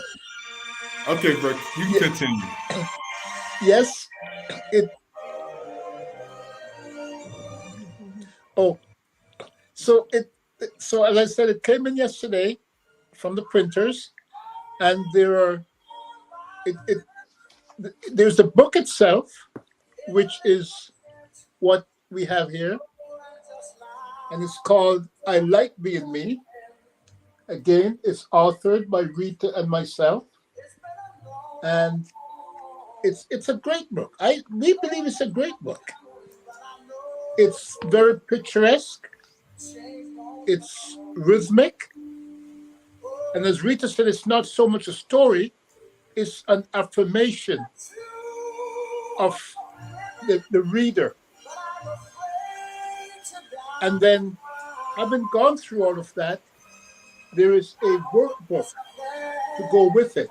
Okay, Burke, you can continue. Yes, So as I said, it came in yesterday from the printers, and there's the book itself, which is what we have here, and it's called "I Like Being Me." Again, it's authored by Rita and myself, and it's a great book. We believe it's a great book. It's very picturesque. It's rhythmic, and as Rita said, it's not so much a story; it's an affirmation of the reader. And then, having gone through all of that, there is a workbook to go with it,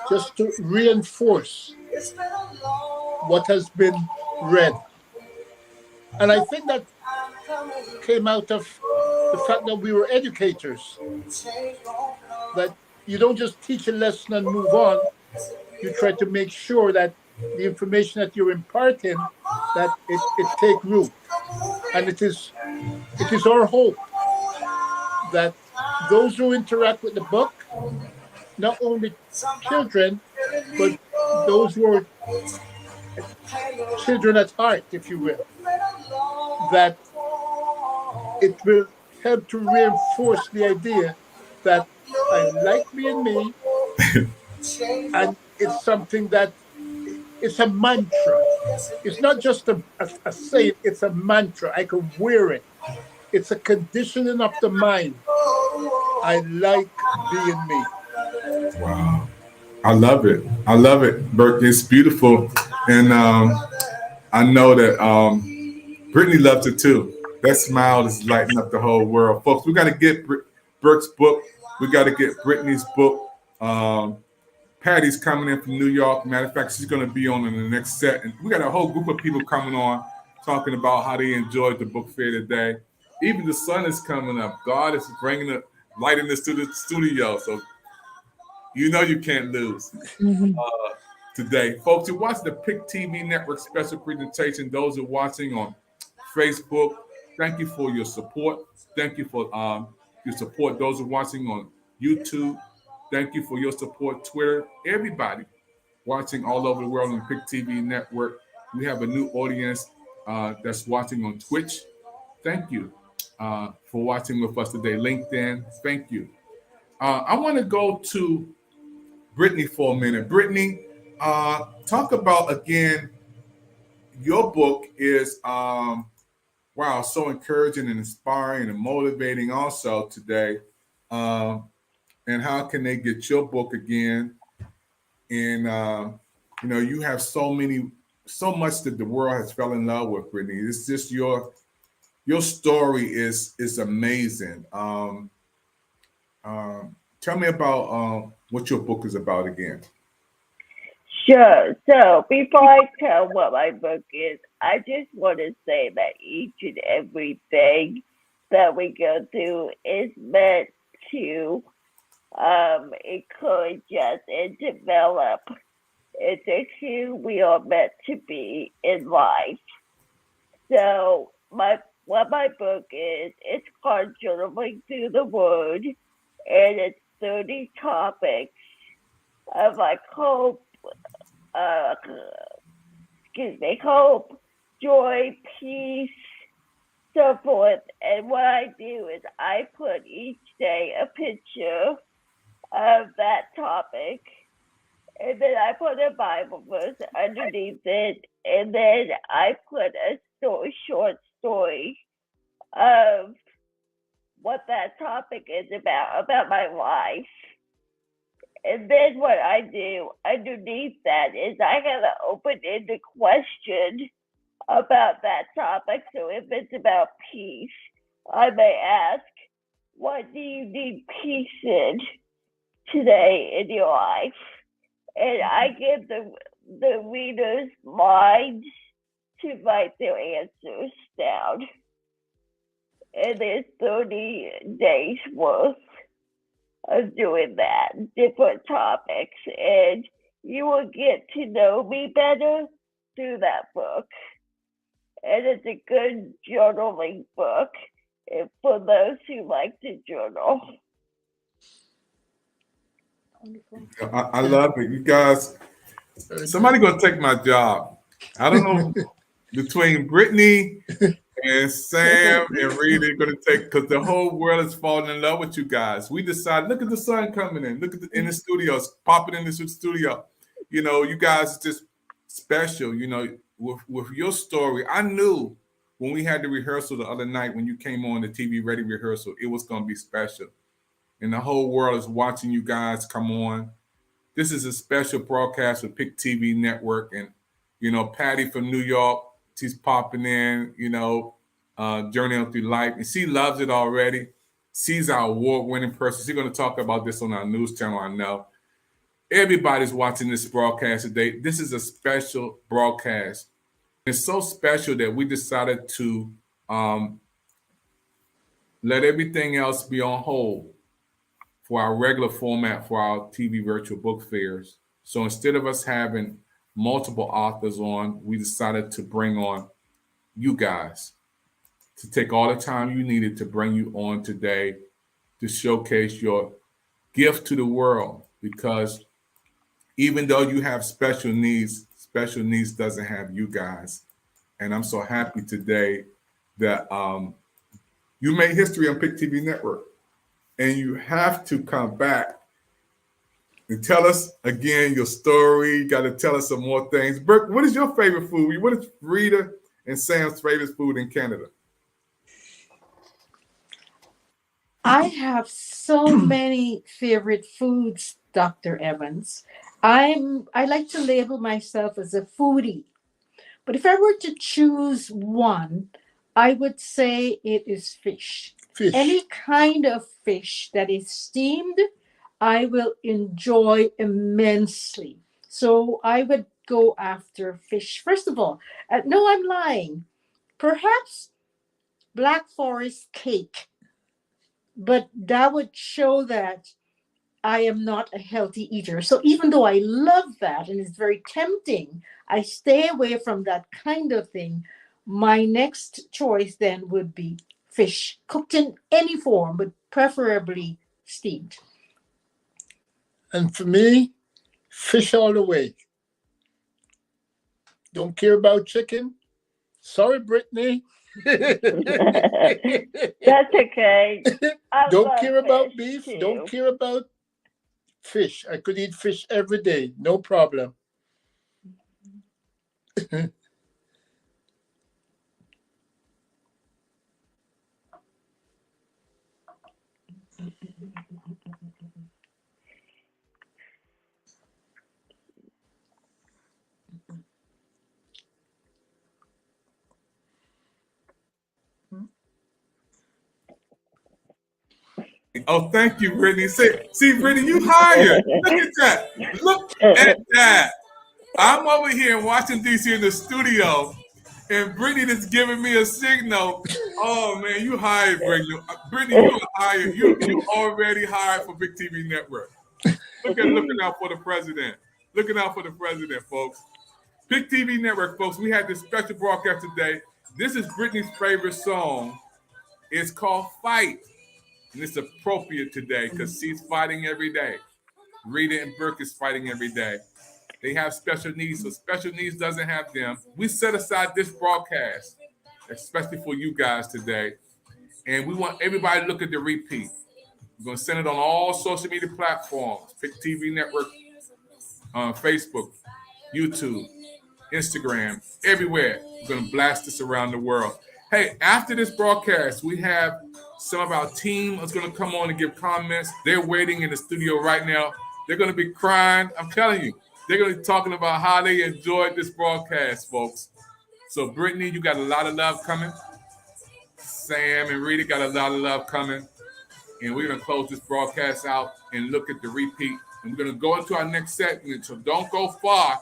just to reinforce what has been read. And I think that came out of the fact that we were educators, that you don't just teach a lesson and move on. You try to make sure that the information that you're imparting, that it take root. And it is our hope that those who interact with the book, not only children, but those who are children at heart, if you will, that it will help to reinforce the idea that I like being me, and it's something that it's a mantra. It's not just a saying, it's a mantra. I can wear it. It's a conditioning of the mind. I like being me. Wow. I love it. I love it, Burke. It's beautiful. And I know that Brittany loves it too. That smile is lighting up the whole world. Folks, we got to get Burke's book. We got to get Brittany's book. Patty's coming in from New York. Matter of fact, she's going to be on in the next set. And we got a whole group of people coming on talking about how they enjoyed the book fair today. Even the sun is coming up. God is bringing the light in the studio. So you know you can't lose today. Folks, you watch the PIC TV Network special presentation. Those who are watching on Facebook, thank you for your support. Thank you for your support. Those who are watching on YouTube, thank you for your support. Twitter, everybody watching all over the world on PIC TV Network. We have a new audience that's watching on Twitch. Thank you for watching with us today. LinkedIn, thank you. I want to go to Brittany for a minute. Brittany, talk about, again, your book is, wow, so encouraging and inspiring and motivating also today. And how can they get your book again? And, you have so much that the world has fell in love with, Brittany. It's just your story is amazing. Tell me about what your book is about again. Sure. So before I tell what my book is, I just want to say that each and everything that we go through is meant to encourage us and develop into who we are meant to be in life. So what my book is, it's called Journaling Through the Word, and it's 30 topics of like hope, joy, peace, so forth. And what I do is I put each day a picture of that topic, and then I put a Bible verse underneath it, and then I put a short story of what that topic is about my life. And then what I do underneath that is I have an open-ended question about that topic. So if it's about peace, I may ask, what do you need peace in today in your life? And I give the reader's mind to write their answers down. And there's 30 days worth of doing that, different topics, and you will get to know me better through that book. And it's a good journaling book. for those who like to journal. I love it. You guys, somebody gonna take my job. I don't know between Brittany and Sam and Rita are gonna take, because the whole world is falling in love with you guys. We decided, look at the sun coming in. Look at in the studios, popping in the studio. You know, you guys are just special. You know, with your story, I knew when we had the rehearsal the other night when you came on the TV Ready rehearsal, it was gonna be special. And the whole world is watching you guys come on. This is a special broadcast with Pick TV Network. And, you know, Patty from New York, she's popping in, you know, journeying through life. And she loves it already. She's our award-winning person. She's going to talk about this on our news channel, I know. Everybody's watching this broadcast today. This is a special broadcast. It's so special that we decided to let everything else be on hold for our regular format for our TV virtual book fairs. So instead of us having multiple authors on, we decided to bring on you guys to take all the time you needed to bring you on today to showcase your gift to the world. Because even though you have special needs doesn't have you guys. And I'm so happy today that you made history on Pick TV Network. And you have to come back and tell us again your story. You got to tell us some more things. Burke, what is your favorite food? What is Rita and Sam's favorite food in Canada? I have so many favorite foods, Dr. Evans. I like to label myself as a foodie. But if I were to choose one, I would say it is fish. Any kind of fish that is steamed, I will enjoy immensely. So I would go after fish. First of all, no, I'm lying. Perhaps Black Forest cake. But that would show that I am not a healthy eater. So even though I love that and it's very tempting, I stay away from that kind of thing. My next choice then would be fish, cooked in any form, but preferably steamed. And for me, fish all the way. Don't care about chicken. Sorry, Brittany. That's okay. Don't care about beef. Too. Don't care about fish. I could eat fish every day. No problem. Oh, thank you, Brittany. See, Brittany, you hired. Look at that. Look at that. I'm over here in Washington, D.C. in the studio, and Brittany is giving me a signal. Oh, man, you hired, Brittany. Brittany, you are hired. You already hired for Big TV Network. Looking out for the president. Looking out for the president, folks. Big TV Network, folks, we had this special broadcast today. This is Brittany's favorite song. It's called Fight. And it's appropriate today because she's fighting every day. Rita and Burke is fighting every day. They have special needs, so special needs doesn't have them. We set aside this broadcast, especially for you guys today. And we want everybody to look at the repeat. We're going to send it on all social media platforms, Pick TV Network, Facebook, YouTube, Instagram, everywhere. We're going to blast this around the world. Hey, after this broadcast, we have some of our team is going to come on and give comments. They're waiting in the studio right now. They're going to be crying. I'm telling you, they're going to be talking about how they enjoyed this broadcast, folks. So, Brittany, you got a lot of love coming. Sam and Rita got a lot of love coming. And we're going to close this broadcast out and look at the repeat. And we're going to go into our next segment. So don't go far.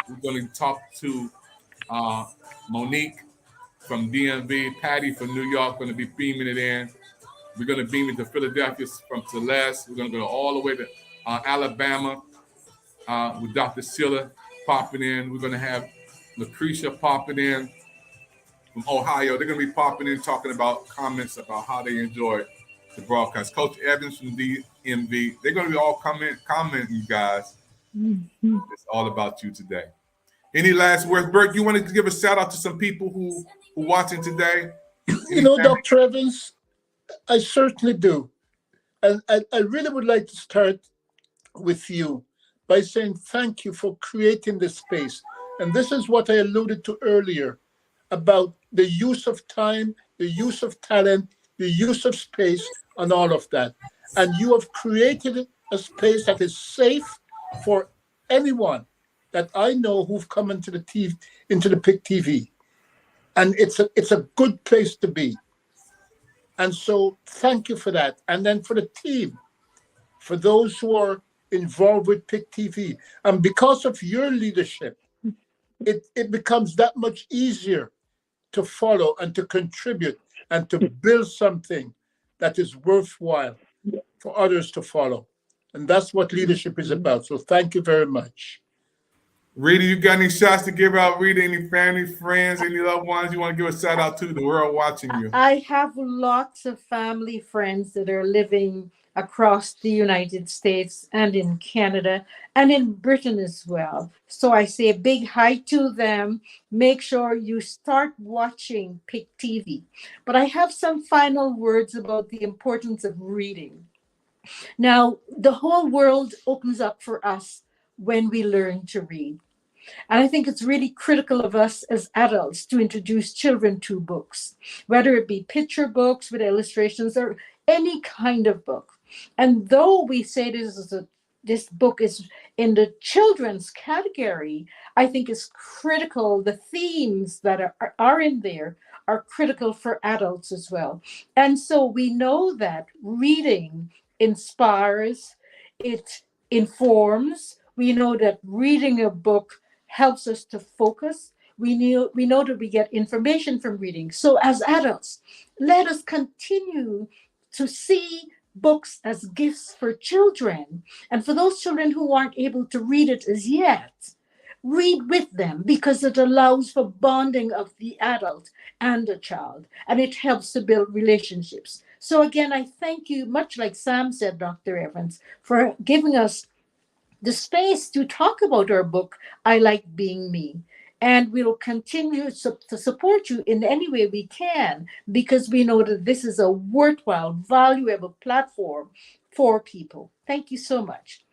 We're going to talk to Monique from DMV, Patty from New York, going to be beaming it in. We're going to beam it to Philadelphia from Celeste. We're going to go all the way to Alabama with Dr. Sheila popping in. We're going to have Lucretia popping in. from Ohio. They're going to be popping in, talking about comments about how they enjoyed the broadcast. Coach Evans from DMV. They're going to be all commenting, you guys. It's all about you today. Any last words, Burke? You want to give a shout out to some people who watching today? Dr. Evans, I certainly do. And I really would like to start with you by saying thank you for creating this space. And this is what I alluded to earlier about the use of time, the use of talent, the use of space, and all of that. And you have created a space that is safe for anyone that I know who've come into the PIC TV. And it's a good place to be. And so thank you for that. And then for the team, for those who are involved with PIC TV. And because of your leadership, it becomes that much easier to follow and to contribute and to build something that is worthwhile for others to follow. And that's what leadership is about. So thank you very much. Rita, you got any shots to give out? Rita, any family, friends, any loved ones you want to give a shout out to? The world watching you. I have lots of family friends that are living across the United States and in Canada and in Britain as well. So I say a big hi to them. Make sure you start watching PIC TV. But I have some final words about the importance of reading. Now, the whole world opens up for us when we learn to read. And I think it's really critical of us as adults to introduce children to books, whether it be picture books with illustrations or any kind of book. And though we say this book is in the children's category, I think it's critical. The themes that are in there are critical for adults as well. And so we know that reading inspires, it informs. We know that reading a book helps us to focus. We know that we get information from reading. So as adults, let us continue to see books as gifts for children. And for those children who aren't able to read it as yet, read with them, because it allows for bonding of the adult and the child, and it helps to build relationships. So again, I thank you, much like Sam said, Dr. Evans, for giving us the space to talk about our book, I Like Being Me. And we'll continue to support you in any way we can, because we know that this is a worthwhile, valuable platform for people. Thank you so much.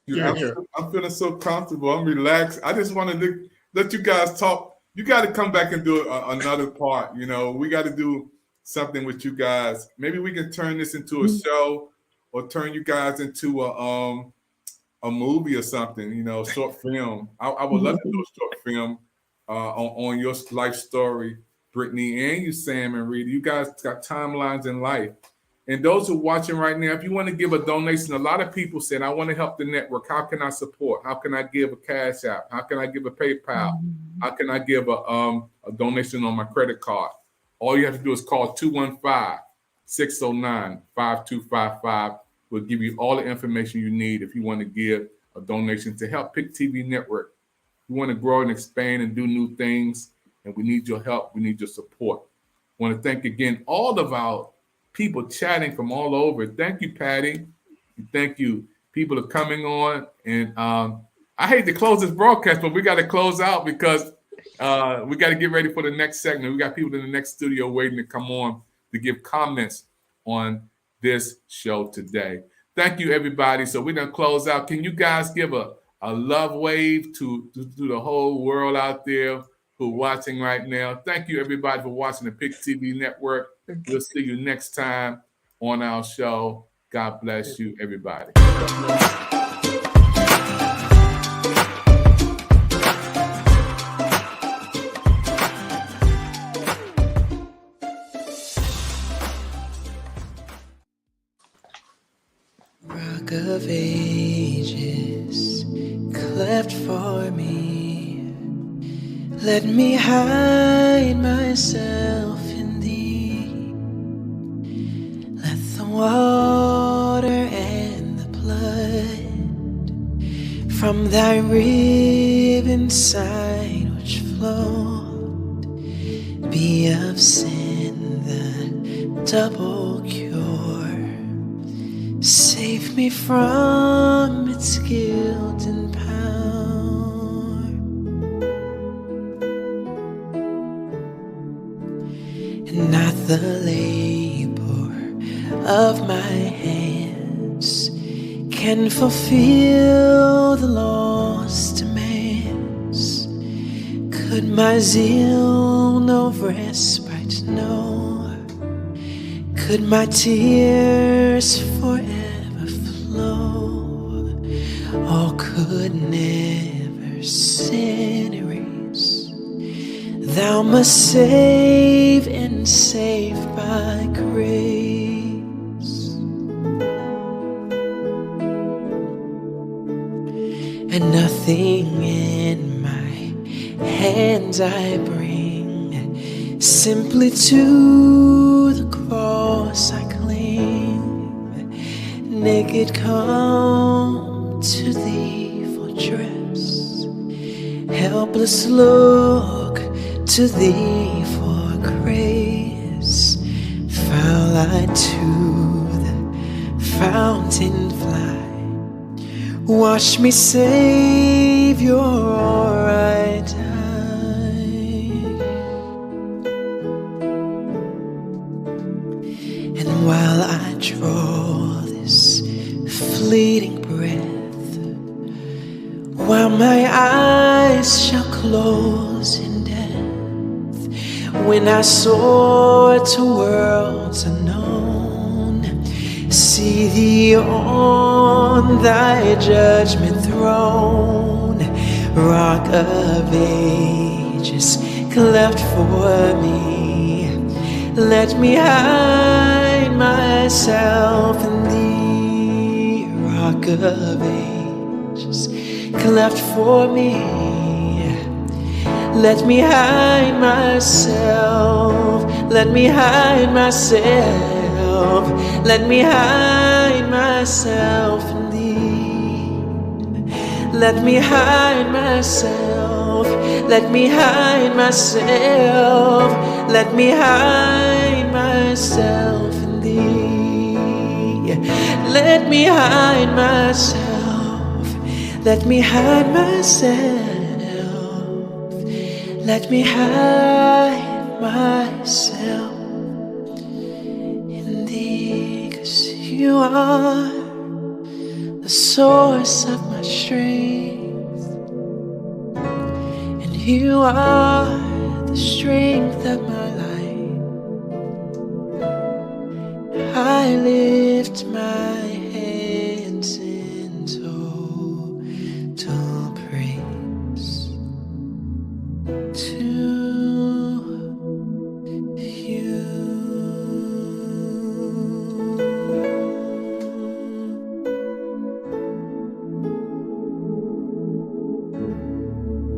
I'm feeling so comfortable. I'm relaxed. I just want to let you guys talk. You got to come back and do another part. We got to do something with you guys. Maybe we can turn this into a show, or turn you guys into a movie or something, short film. I would love to do a short film on your life story, Brittany, and you, Sam and Rita. You guys got timelines in life. And those who are watching right now, if you want to give a donation, a lot of people said, I want to help the network. How can I support? How can I give a Cash App? How can I give a PayPal? How can I give a donation on my credit card? All you have to do is call 215-609-5255. We'll give you all the information you need if you want to give a donation to help PIC TV Network. We want to grow and expand and do new things, and we need your help. We need your support. I want to thank again all of our people chatting from all over. Thank you, Patty. Thank you. People are coming on, and I hate to close this broadcast, but we got to close out because we got to get ready for the next segment. We got people in the next studio waiting to come on to give comments on this show today. Thank you, everybody. So we're going to close out. Can you guys give a love wave to the whole world out there who are watching right now? Thank you, everybody, for watching the PIC TV Network. We'll see you next time on our show. God bless you, everybody. Rock of ages, cleft for me. Let me hide myself in thee. Let the water and the blood from thy rib inside which flowed be of sin the double cure. Save me from its guilt and power, and not the labor of my hands can fulfill the law's demands. Could my zeal no respite know? Could my tears forever flow? Or could never sin erase? Thou must save and save by grace. And nothing in my hands I bring, simply to the cross I cling. Naked come to thee for dress, helpless look to thee for grace. Foul I to the fountain fly, wash me, Savior, or I die. And while I draw this fleeting breath, while my eyes shall close in death, when I soar to worlds unknown, see thee on thy judgment throne, rock of ages cleft for me. Let me hide myself in thee, rock of ages cleft for me. Let me hide myself, let me hide myself, let me hide myself in thee. Let me hide myself, let me hide myself, let me hide myself in thee. Let me hide myself, let me hide myself, let me hide myself in thee. 'Cause you are the source of my strength, and you are the strength of my life. I lift my hands in total praise to